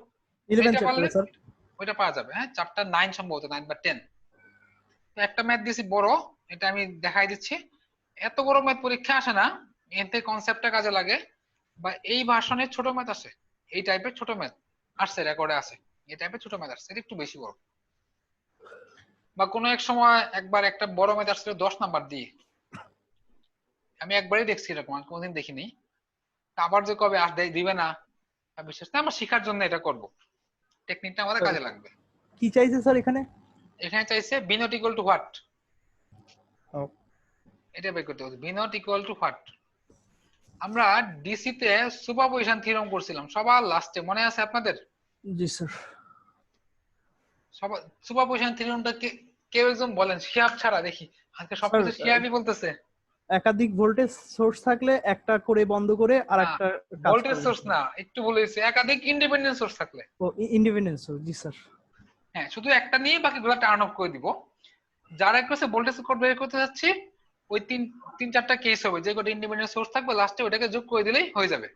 11 এটা পারলে চ্যাপ্টার স্যার। ওইটা পাওয়া যাবে। হ্যাঁ চ্যাপ্টার 9 সম্ভবত, 9 বা 10। তো একটা ম্যাথ দিয়েছি বড়, এটা আমি দেখাই দিচ্ছি, এত বড় ম্যাথ পরীক্ষা আসে না, এতে কনসেপ্টটা কাজে লাগে, বা এই ভার্সনের ছোট ম্যাথ আসে, এই টাইপের ছোট ম্যাথ আসছে, রেকর্ডে আছে এই টাইপের ছোট ম্যাথ আসছে, এটা একটু বেশি বড়, বা কোনো এক সময় একবার একটা বড় ম্যাথ আসছিল 10 নাম্বার দিয়ে, আমি একবারই দেখছি এরকম, আর কোনোদিন দেখিনি, আবার যে কবে দিবে না বিশেষ না, আমরা শেখার জন্য এটা করব, টেকনিকটা আমাদের কাজে লাগবে। কি চাইছে স্যার এখানে? এখানে চাইছে B naught equal to what, ও এটা বের করতে হবে, B naught equal to what. আমরা ডিসি তে সুপারপজিশন থিওরেম করছিলাম সবার লাস্টে, মনে আছে আপনাদের? জি স্যার। সবার সুপারপজিশন থিওরেমটা কেউ একজন বলেন, শিহাব ছাড়া দেখি, আজকে সবকিছু শিহাবই বলতেছে। একাধিক ভোল্টেজ সোর্স থাকলে একটা করে বন্ধ করে আরেকটা কাজ ভোল্টেজ করে। সোর্স না, একটু বলেছে একাধিক ইন্ডিপেন্ডেন্ট সোর্স থাকলে। ও ইন্ডিপেন্ডেন্ট সোর্স, জি স্যার। হ্যাঁ শুধু একটা নিয়ে বাকিগুলো টার্ন অফ করে দিব। যারা একটু ভোল্টেজ কোড বের করতে যাচ্ছি, ওই তিন চারটা কেস হবে, যে কটা ইন্ডিপেন্ডেন্ট সোর্স থাকবে লাস্টে ওটাকে যোগ করে দিলেই হয়ে যাবে।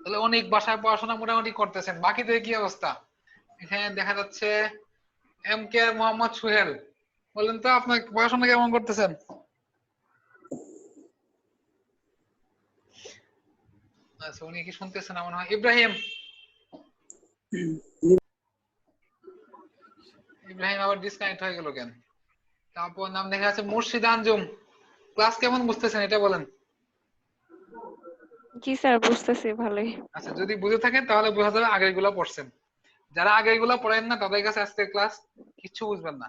তাহলে অনেক বাসায় পড়াশোনা মোটামুটি করতেছেন, বাকিদের কি অবস্থা? এখানে দেখা যাচ্ছে এম কে মোহাম্মদ সুহেল, বলেন তো আপনার পড়াশোনা কেমন করতেছেন? আচ্ছা উনি কি শুনতেছেন না মনে হয়? ইব্রাহিম ইব্রাহিম আবার ডিসকানেক্ট হয়ে গেল কেন? তারপর নাম দেখা আছে মুর্শিদ আঞ্জুম। ক্লাস কেমন বুঝতেছেন এটা বলেন? জি স্যার, বুঝতেছি ভালোই। আচ্ছা যদি বুঝে থাকেন তাহলে বোঝা যাবে আগের গুলা পড়ছেন। যারা আগের গুলা পড়েন না তাদের কাছে আজকের ক্লাস কিচ্ছু বুঝবেন না।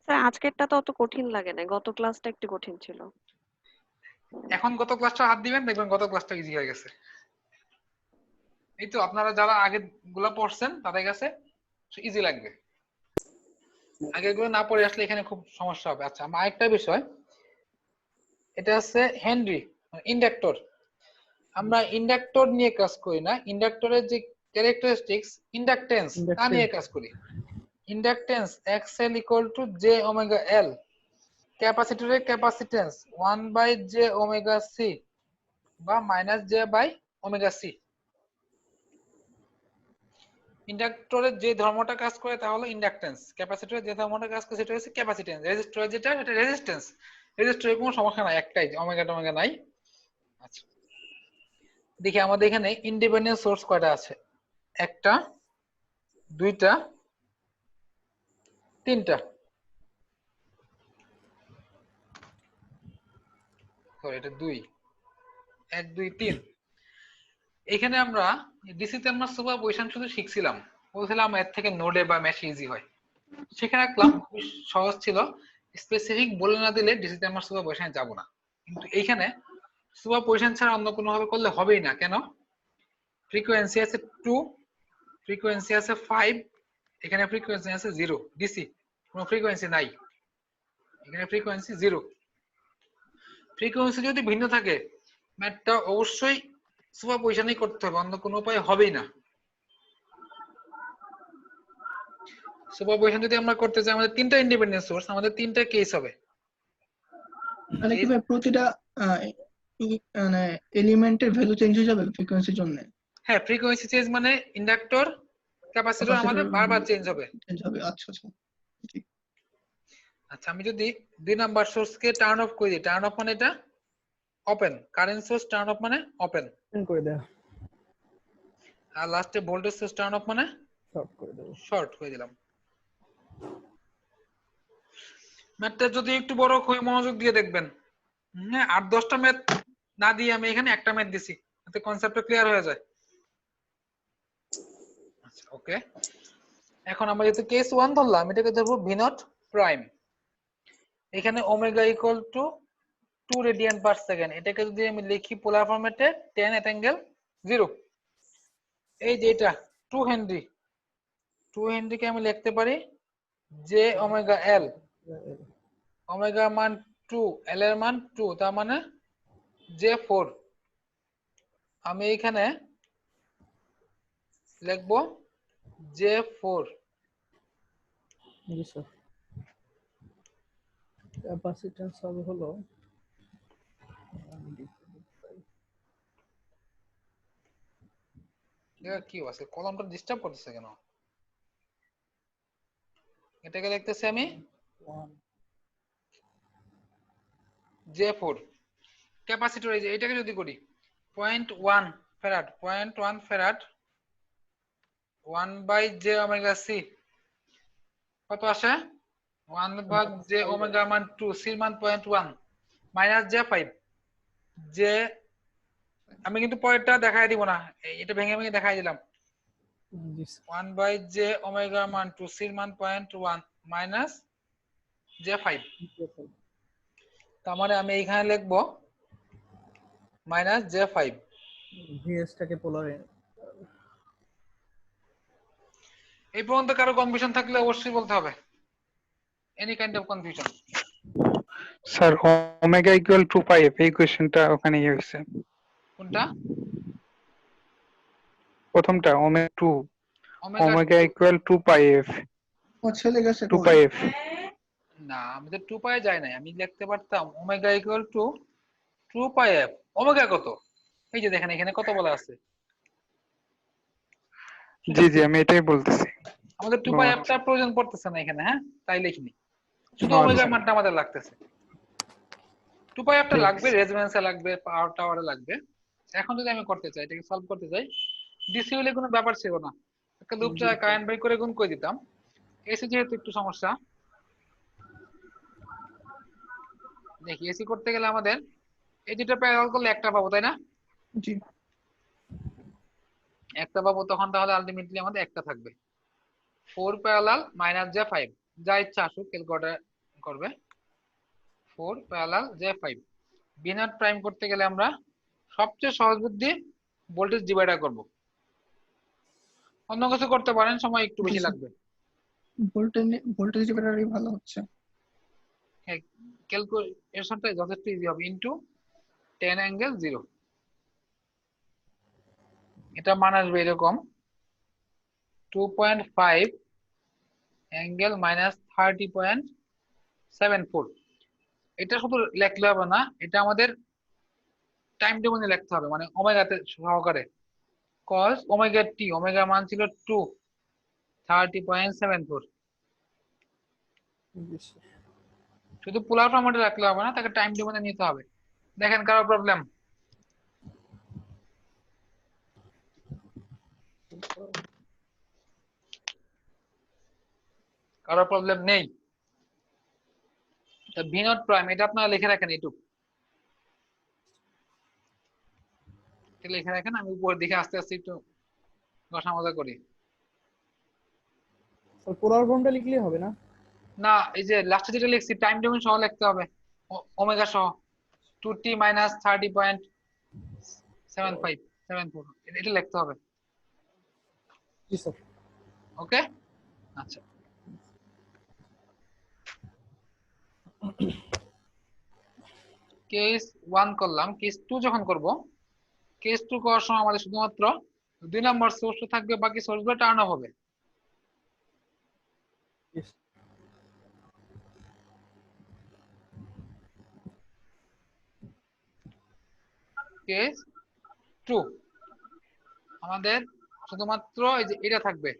স্যার আজকেরটা তো অত কঠিন লাগে না, গত ক্লাসটা একটু কঠিন ছিল। এখন গত ক্লাসটা হাত দিবেন, দেখবেন গত ক্লাসটা ইজি হয়ে গেছে। এই তো আপনারা যারা আগে গুলা পড়ছেন তাদের কাছে ইজি লাগবে, আগের গুলো না পড়ে আসলে এখানে খুব সমস্যা হবে। আচ্ছা আমার আরেকটা বিষয়, এটা হচ্ছে হেনরি ইন্ডাক্টর। আমরা ইন্ডাক্টর নিয়ে কাজ করি না, ইন্ডাক্টরের যে ক্যারেক্টারিস্টিক্স ইন্ডাকটেন্স তা নিয়ে কাজ করি। ইন্ডাকটেন্স XL = J⍵L, ক্যাপাসিটরের ক্যাপাসিটেন্স 1/J⍵C বা -J/⍵C। ইন্ডাক্টরের যে ধর্মটা কাজ করে তা হলো ইন্ডাকটেন্স, ক্যাপাসিটরের যে ধর্মটা কাজ করে সেটা হচ্ছে ক্যাপাসিটেন্স, রেজিস্টরের যেটা সেটা রেজিস্ট্যান্স। রেজিস্টরের কোনো সমস্যা নাই, একটাই ওমেগা টমেগা নাই। আচ্ছা দেখি আমাদের এখানে ইন্ডিপেন্ডেন্ট সোর্স কয়টা আছে? একটা, দুইটা, তিনটা। সরি এটা দুই, 1 2 3। এখানে আমরা ডিসিতে আমরা সুপারপজিশন শুধু শিখছিলাম, বলছিলাম এর থেকে নোডে বা মেশে ইজি হয়, সেখানে রাখলাম, খুবই সহজ ছিল। স্পেসিফিক বলে না দিলে ডিসিতে আমরা সুপারপজিশনে যাব না। কিন্তু এইখানে সুপারপজিশন ছাড়া অন্য কোনো ভাবে করলে হবেই না। কেন? ফ্রিকোয়েন্সি আছে 2, ফ্রিকোয়েন্সি আছে 5, এখানে ফ্রিকোয়েন্সি আছে 0। ডিসি কোনো ফ্রিকোয়েন্সি নাই, এখানে ফ্রিকোয়েন্সি 0। ফ্রিকোয়েন্সি যদি ভিন্ন থাকে ম্যাথটা অবশ্যই সুপারপজিশনই করতে হবে, অন্য কোনো উপায় হবেই না। সুপারপজিশন যদি আমরা করতে চাই, আমাদের তিনটা ইন্ডিপেন্ডেন্ট সোর্স, আমাদের তিনটা কেস হবে। মানে কি ভাই প্রতিটা মানে এলিমেন্টের ভ্যালু চেঞ্জ হয়ে যাবে ফ্রিকোয়েন্সির জন্য? হ্যাঁ ফ্রিকোয়েন্সি চেঞ্জ মানে ইন্ডাক্টর ক্যাপাসিটর আমাদের বারবার চেঞ্জ হবে। চেঞ্জ হবে, আচ্ছা আচ্ছা ঠিক। আচ্ছা আমি যদি 2 নাম্বার সোর্সকে টার্ন অফ করে দিই, টার্ন অফ মানে এটা open, current source turn off মানে ওপেন করে দেয়া, আর লাস্টে ভোল্টেজ সোর্স টার্ন অফ মানে শর্ট করে দেব। শর্ট করে দিলাম। ম্যাথটা যদি একটু বড় করে মনোযোগ দিয়ে দেখবেন, হ্যাঁ 8-10টা ম্যাথ না দিয়ে আমি এখানে একটা ম্যাথ দিছি, এতে কনসেপ্টটা ক্লিয়ার হয়ে যায়। আচ্ছা ওকে, এখন আমরা যেহেতু কেস 1 ধরলাম, এটাকে ধরবো v0 প্রাইম। এখানে omega equal two 2 radian per second, এটাকে যদি আমি লিখি পোলার ফরম্যাটে 10 at angle 0, এই যে এটা 2 হেনরি, 2 হেনরিকে আমি লিখতে পারি J⍵L, ওমেগা মান 2, L এর মান 2, তার মানে J4। আমি এখানে লিখবো J4। জি স্যার, ক্যাপাসিট্যান্স হবে হলো এটা কি আছে, কলমটা ডিস্টার্ব করতেছে কেন? এটাকে লিখতেছি আমি J4। ক্যাপাসিটর এই যে এটাকে যদি করি 0.1 ফ্যারাড, 0.1 ফ্যারাড 1/J⍵C কত আসে? 1/J⍵, মান 2, C মান 0.1 মাইনাস J5। যে আমি কিন্তু পরেরটা দেখাই দিব না, এটা ভেঙে ভেঙে দেখাই দিলাম। 1/J⍵, মান 2, C মান 0.1 মাইনাস J5। তার মানে আমি এইখানে লিখবো মাইনাস J5। ভিএসটাকে পোলারে। এই পর্যন্ত কারো কনফিউশন থাকলে অবশ্যই বলতে হবে, any kind of confusion. Sir omega equal 2πf এই কোশ্চেনটা ওখানে হয়েছে। কোনটা? প্রথমটা ওমেগা 2, ওমেগা 2 ইকুয়াল 2πf, ও ছেলে গেছে 2πf। না আমাদের 2π যায় নাই, আমি লিখতে পারতাম omega equal two 2πf। Omega কত? এই যে দেখেন এখানে কত বলা আছে। জি জি আমি এটাই বলতেছি। আমাদের 2πf টা প্রয়োজন পড়তেছে না এখানে, হ্যাঁ তাই লিখিনি, শুধু আচ্ছা। ওমেগা মানটা আমাদের লাগতেছে। 2πf টা লাগবে, রেজোনেন্সে লাগবে, পাওয়ার টাওয়ারে লাগবে, এখন যদি আমি করতে চাই, এটাকে সলভ করতে চাই, ডিসি হলে কোনো ব্যাপার ছিল না, একটা লুপ ছাড়া কারেন্ট বাই করে গুণ করে দিতাম। এসি যেহেতু একটু সমস্যা, দেখি এসি করতে গেলে আমাদের এই দুটো প্যারালাল করলে একটা পাবো, তাই না? জি। একটা পাবো, তখন তাহলে আলটিমেটলি আমাদের একটা থাকবে। 4 প্যারালাল মাইনাস জে 5, যা ইচ্ছা আসুক ক্যালকুলেটর করবে। 4 parallel J 5 V naught prime করতে গেলে আমরা সবচেয়ে সহজ বুদ্ধি ভোল্টেজ ডিভাইডার করব। অন্য কিছু করতে পারেন, সময় একটু বেশি লাগবে। ভোল্টেজ ডিভাইডারই ভালো হচ্ছে। ক্যালকুলেশনটা যথেষ্ট ইজি হবে। ইনটু 10 অ্যাঙ্গেল 0, এটা মান আসবে এরকম 2.5 অ্যাঙ্গেল মাইনাস 30.74। এটা শুধু লিখলে হবে না, এটা আমাদের টাইম ডোমেনে লিখতে হবে, মানে ওমেগাতে সহকারে। cos ওমেগা টি, ওমেগা মান ছিল 2, 30.74। শুধু পোলার ফরম্যাটে রাখলে হবে না, তাকে টাইম ডোমেনে নিতে হবে। দেখেন কারো প্রবলেম? কারো প্রবলেম নেই? ভি নট প্রাইম এটা আপনারা লিখে রাখেন, এইটুকু লিখে রাখেন। আমি উপর দিকে আস্তে আস্তে একটু ঘষা মজা করি। পোলার ফর্মটা লিখলেই হবে না? না, এই যে লাস্টে যেটা লিখছি টাইম ডোমেন সহ লিখতে হবে, ওমেগা সহ 2t মাইনাস 30.74 এটা লিখতে হবে। জি স্যার। ওকে, আচ্ছা। কেস 1 করলাম, কেস 2 যখন করব, কেস 2 করার সময় আমাদের শুধুমাত্র 2 নম্বর সোর্স থাকবে, বাকি সোর্সগুলো টার্ন অফ হবে। কেস 2 আমাদের শুধুমাত্র এই যে এটা থাকবে,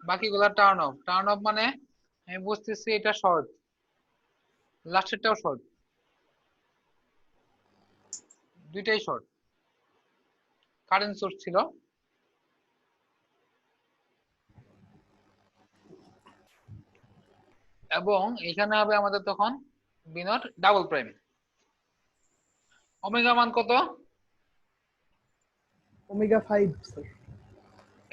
বাকিগুলা টার্ন অফ। টার্ন অফ মানে আমি বুঝতেছি এটা শর্ট, লাস্টেরটাও শর্ট, দুইটাই শর্ট। কারেন্ট সোর্স ছিল, এবং এখানে হবে আমাদের তখন V naught double prime. Omega মান কত? Omega 5 sir.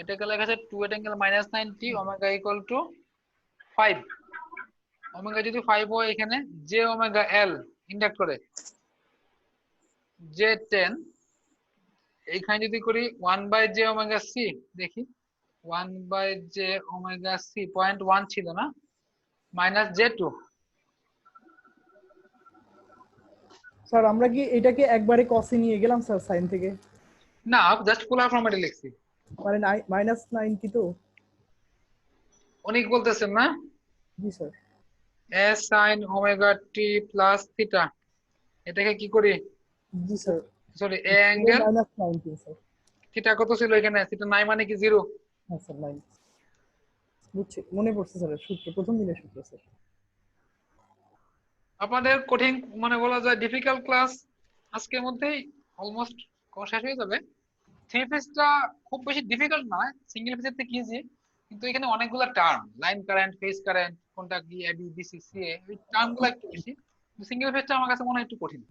এটাকে লেখা আছে 2 angle minus 90, omega equal to 5। Omega যদি 5 হয়, এখানে জে ওমেগা এল ইন্ডাক্ট করে জে 10, এইখানে যদি করি 1 বাই জে ওমেগা সি, দেখি 1 বাই জে ওমেগা সি 0.1 ছিল না, মাইনাস জে 2। স্যার আমরা কি এটাকে একবারে কসে নিয়ে গেলাম স্যার সাইন থেকে? না, জাস্ট পোলার ফরম্যাটে লিখছি। মানে মাইনাস 90 তো? অনেক বলতেছেন না? জি স্যার। এ sine omega t plus theta, এটাকে কি করি? জি স্যার। সরি, এ অ্যাঙ্গেল মাইনাস 90 স্যার। থিটা কত ছিল এখানে? থিটা নাই মানে কি 0? হ্যাঁ স্যার, 9 বুঝছি, মনে পড়ছে স্যার, সূত্র প্রথম দিনের সূত্র স্যার। আপনাদের কঠিন মানে বলা যায় ডিফিকাল্ট ক্লাস আজকের মধ্যেই অলমোস্ট শেষ হয়ে যাবে। থ্রি ফেজটা খুব বেশি ডিফিকাল্ট নয়, সিঙ্গেল ফেজের থেকে ইজি, কিন্তু এখানে অনেকগুলো term, line current, phase current, কোনটা কি, এবি বিসি সিএ, এই টার্মগুলো একটু বেশি। সিঙ্গেল ফেজটা আমার কাছে মনে হয় একটু কঠিন।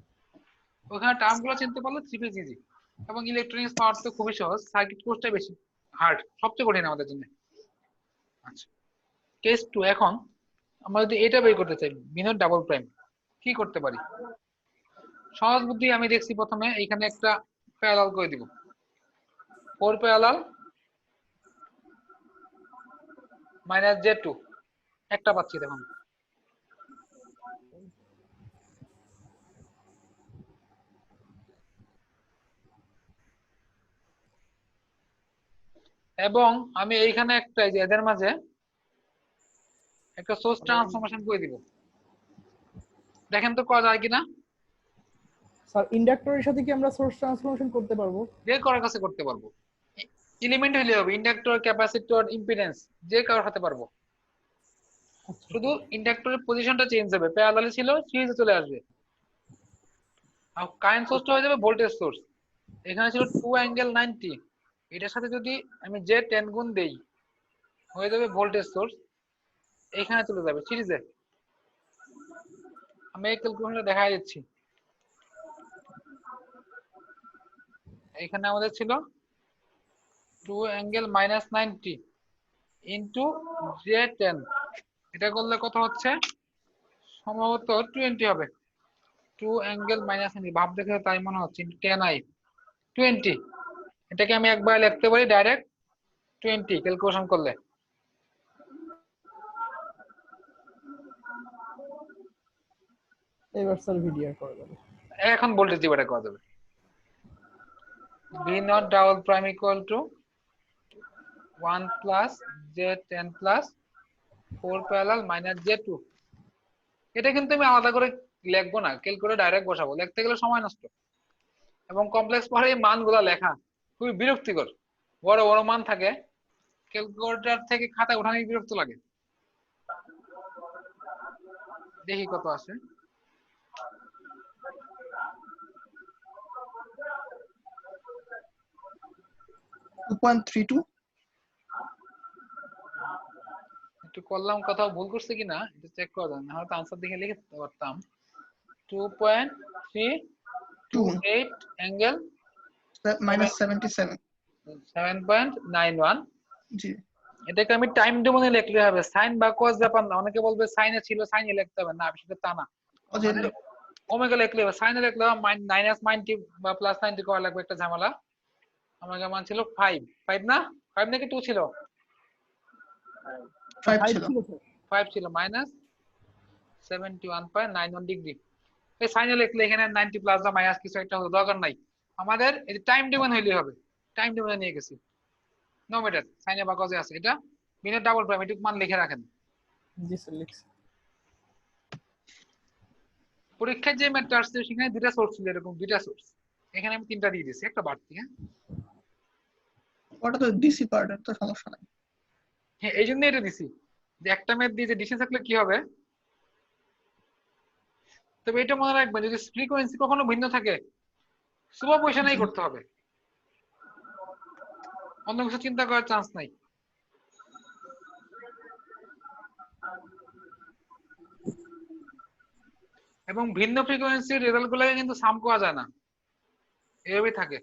ওখানে টার্মগুলো চিনতে পারলে থ্রি ফেজ ইজি। এবং ইলেকট্রনিক্স পাওয়ার তো খুবই সহজ, সার্কিট কোর্সটা বেশি হার্ড, সবচেয়ে কঠিন আমাদের জন্য। আচ্ছা, কেস 2 এখন আমরা যদি এটা বের করতে চাই, বিনট ডাবল প্রাইম, কি করতে পারি? সহজ বুদ্ধি আমি দেখছি, প্রথমে এখানে একটা প্যারালাল করে দিব, 4 প্যারালাল মাইনাস জে 2, একটা পাচ্ছি দেখুন। এবং আমি এইখানে একটা এই যে এদের মাঝে একটা সোর্স ট্রান্সফরমেশন করে দিব, দেখেন তো করা যায় কিনা। স্যার ইন্ডাক্টরের সাথে কি আমরা সোর্স ট্রান্সফরমেশন করতে পারবো? যে কারোর কাছে করতে পারবো, এলিমেন্ট হইলে হবে, ইন্ডাক্টর, ক্যাপাসিটর, ইম্পিডেন্স, যে কারোর হাতে পারবো। শুধু ইন্ডাক্টরের পজিশনটা চেঞ্জ হবে, প্যারালালে ছিল সিরিজে চলে আসবে। আর কারেন্ট সোর্সটা হয়ে যাবে ভোল্টেজ সোর্স। এখানে ছিল 2 অ্যাঙ্গেল 90, এটার সাথে যদি আমি যে 10 গুণ দেই হয়ে যাবে ভোল্টেজ সোর্স, এখানে চলে যাবে সিরিজে। আমি এই ক্যালকুলেশনটা দেখাই দিচ্ছি। এখানে আমাদের ছিল 2 অ্যাঙ্গেল -90 ইন্টু j10, এটা করলে কত হচ্ছে সম্ভবত 20 হবে। 2 অ্যাঙ্গেল -90 ভাব দেখে তাই মনে হচ্ছে 10i 20, এটাকে আমি একবার লিখতে পারি ডাইরেক্ট 20 ক্যালকুলেশন করলে। এবার স্যার ভিডিও করা যাবে। এখন ভোল্টেজ ডিভাইডার করা যাবে। V naught double prime equal to 1 plus j10 plus 4 parallel minus j2। এটা কিন্তু আমি আলাদা করে লিখবো না, ক্যালকুলেটর ডাইরেক্ট বসাবো, লিখতে গেলে সময় নষ্ট এবং কমপ্লেক্স পরে এই মানগুলো লেখা খুবই বিরক্তিকর। বড় বড় মান থাকে, ক্যালকুলেটর থেকে খাতা উঠানো বিরক্ত লাগে। দেখি কত আসে। একটু করলাম, কোথাও ভুল করছে কিনা এটা চেক করা যায় না, হয়তো আনসার দেখে লিখে দিতে পারতাম। 2.328 অ্যাঙ্গেল -77। 7.91। জি এটাকে আমি টাইম ডোমেনে লিখলে হবে, সাইন বা কস ব্যাপার না। অনেকে বলবে সাইনে ছিল সাইনে লিখতে হবে না, বিষয়টা তা না। অজের ওমেগা লিখলে হবে, সাইনে লিখলে হবে -90 বা +90 করা লাগবে, একটা ঝামেলা। ওমেগা মান ছিল 5 না 5 নাকি 2 ছিল? 5 ছিল। 5 ছিল, -71.91 ডিগ্রি। এই সাইনে লিখলে এখানে 90 প্লাস বা মাইনাস কিছু একটা হলো, দরকার নাই আমাদের। এই টাইম ডোমেন হইলেই হবে, টাইম ডোমেনে নিয়ে গেছি। নো ম্যাটার সাইনে বা কসে আছে, এটা বিনের ডাবল প্রাইম, এটুকু মান লিখে রাখেন। জি স্যার লিখছি। পরীক্ষায় যে ম্যাথটা আসছে সেখানে দুটা সোর্স ছিল, এরকম দুইটা সোর্স, এখানে আমি তিনটা দিয়ে দিয়েছি, একটা বাড়তি। ওটা তো ডিসি পার্ট, তো সমস্যা নাই। হ্যাঁ এই জন্য এটা দিছি যে একটা ম্যাথ দিয়ে যে ডিসি থাকলে কি হবে। তবে এটা মনে রাখবেন, যদি ফ্রিকোয়েন্সি কখনো ভিন্ন থাকে সুপারপজিশনই করতে হবে, অন্য কিছু চিন্তা করার চান্স নাই। এবং ভিন্ন ফ্রিকোয়েন্সির রেজাল্ট গুলোকে কিন্তু সাম করা যায় না, এভাবেই থাকে।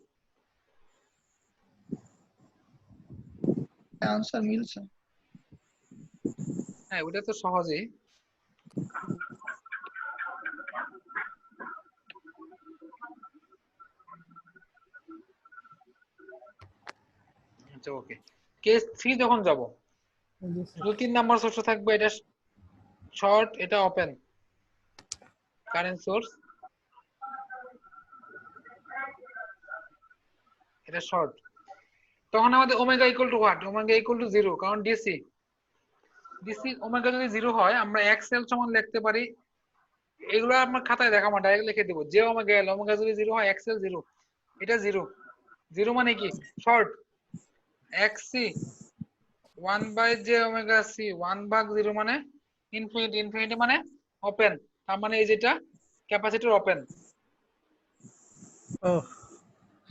আনসার মিলছে। হ্যাঁ ওটা তো সহজেই। আচ্ছা ওকে, কেস 3 যখন যাব, জি স্যার। 3 নাম্বার সোর্স থাকবে, এটা শর্ট, এটা ওপেন কারেন্ট সোর্স, এটা শর্ট। তখন আমাদের omega equal to what? Omega equal two 0, কারণ ডিসি ওমেগা যদি 0 হয় আমরা এক্সএল সমান লিখতে পারি। এগুলো আপনার খাতায় দেখাবো, ডাইরেক্ট লিখে দেব, যে ওমেগা এল, ওমেগা যদি 0 হয় এক্সএল 0, এটা 0 মানে কি short, XC 1 by J omega C 1/0 মানে ইনফিনিটি, ইনফিনিটি মানে ওপেন, তার মানে এই যেটা ক্যাপাসিটর ওপেন। ও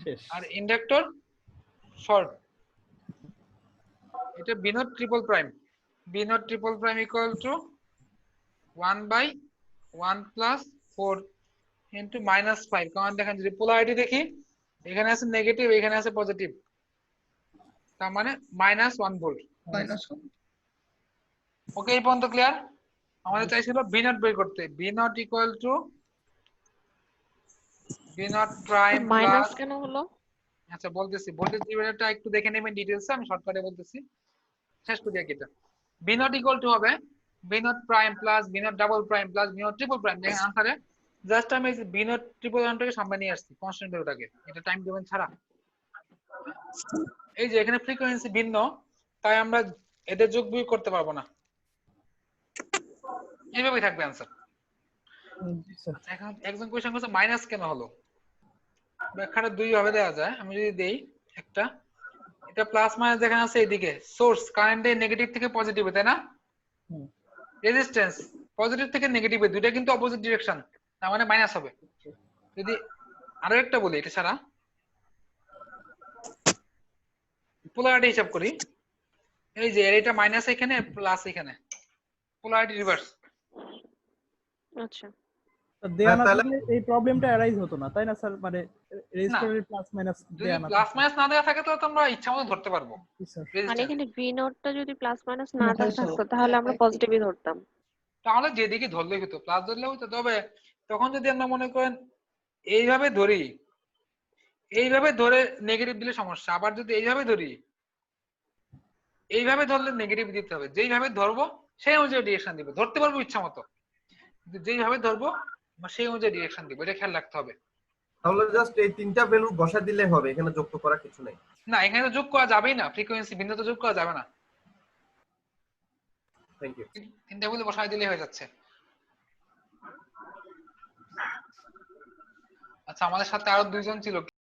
শেষ। আর ইন্ডাক্টর শর্ট। এটা B naught triple prime, B naught triple prime equal to 1/1 + 4 into -5। কারণ দেখেন যদি পোলারিটি দেখি, এখানে আছে নেগেটিভ, এখানে আছে পজিটিভ, তার মানে -1 ভোল্ট। -1। ওকে এই পর্যন্ত ক্লিয়ার? আমাদের চাইছিল বি নট বের করতে, V naught equal to V naught prime minus plus. কেন হলো? আচ্ছা বলতেছি, ভোল্টেজ ডিভাইডারটা একটু দেখে নেবেন ডিটেইলসে, আমি শর্টকাটে বলতেছি, শেষ করি আগে এটা। বি নট ইকুয়াল টু হবে B naught prime plus V naught double prime plus V naught triple prime. দেখেন আনসারে জাস্ট আমি বি নট ট্রিপল প্রাইমটাকে সামনে নিয়ে আসছি, কনস্ট্যান্ট ভ্যালুটাকে, এটা টাইম ডোমেন ছাড়া। এই যে এখানে ফ্রিকোয়েন্সি ভিন্ন, তাই আমরা এদের যোগ বিয়োগ করতে পারবো না, এইভাবেই থাকবে আনসার। জি স্যার। এখন একজন কোয়েশ্চেন করছে মাইনাস কেন হলো, ব্যাখ্যাটা দুই ভাবে দেওয়া যায়। আমি যদি দেই একটা, এটা প্লাস মাইনাস যেখানে আছে এদিকে সোর্স কারেন্টের নেগেটিভ থেকে পজিটিভে, তাই না? রেজিস্ট্যান্স পজিটিভ থেকে নেগেটিভে, দুইটা কিন্তু অপোজিট ডিরেকশন, তার মানে মাইনাস হবে। যদি আরো একটা বলি এটা ছাড়া পোলারিটি হিসাব করি, এই যে এটা মাইনাস এখানে প্লাস এখানে, পোলারিটি রিভার্স। আচ্ছা দেয়া না তাহলে- থাকলে এই প্রবলেমটা অ্যারাইজ হতো না তাই না স্যার? মানে রেজিস্টারের প্লাস মাইনাস যদি দেয়া না প্লাস থাকলে। মাইনাস না দেওয়া থাকে তো তোমরা ইচ্ছা মতো ধরতে পারবো জি, স্যার। মানে রেজিস্ট্যান্স। এখানে ভি নটটা যদি প্লাস মাইনাস না মাথায় ছিল। থাকতো তাহলে আমরা পজিটিভই ধরতাম। তাহলে যেদিকে ধরলেই হতো, প্লাস ধরলে হতো। তবে তখন যদি আমরা মনে করেন এইভাবে ধরি, এইভাবে ধরে নেগেটিভ দিলে সমস্যা, আবার যদি এইভাবে ধরি, এইভাবে ধরলে নেগেটিভ দিতে হবে। যেইভাবে ধরবো সেই অনুযায়ী ডিরেকশন দিব, ধরতে পারবো ইচ্ছা মতো, কিন্তু যেইভাবে ধরবো আমরা সেই অনুযায়ী ডিরেকশন দিব, এটা খেয়াল রাখতে হবে। তাহলে জাস্ট এই তিনটা ভ্যালু বসা দিলে হবে, এখানে যোগ করা কিছু নেই। না এখানে তো যোগ করা যাবেই না, ফ্রিকোয়েন্সি ভিন্নতা যোগ করা যাবে না, থ্যাংক ইউ। তিনটা বলে বসাই দিলে হয়ে যাচ্ছে। আচ্ছা আমাদের সাথে আরো দুইজন ছিল।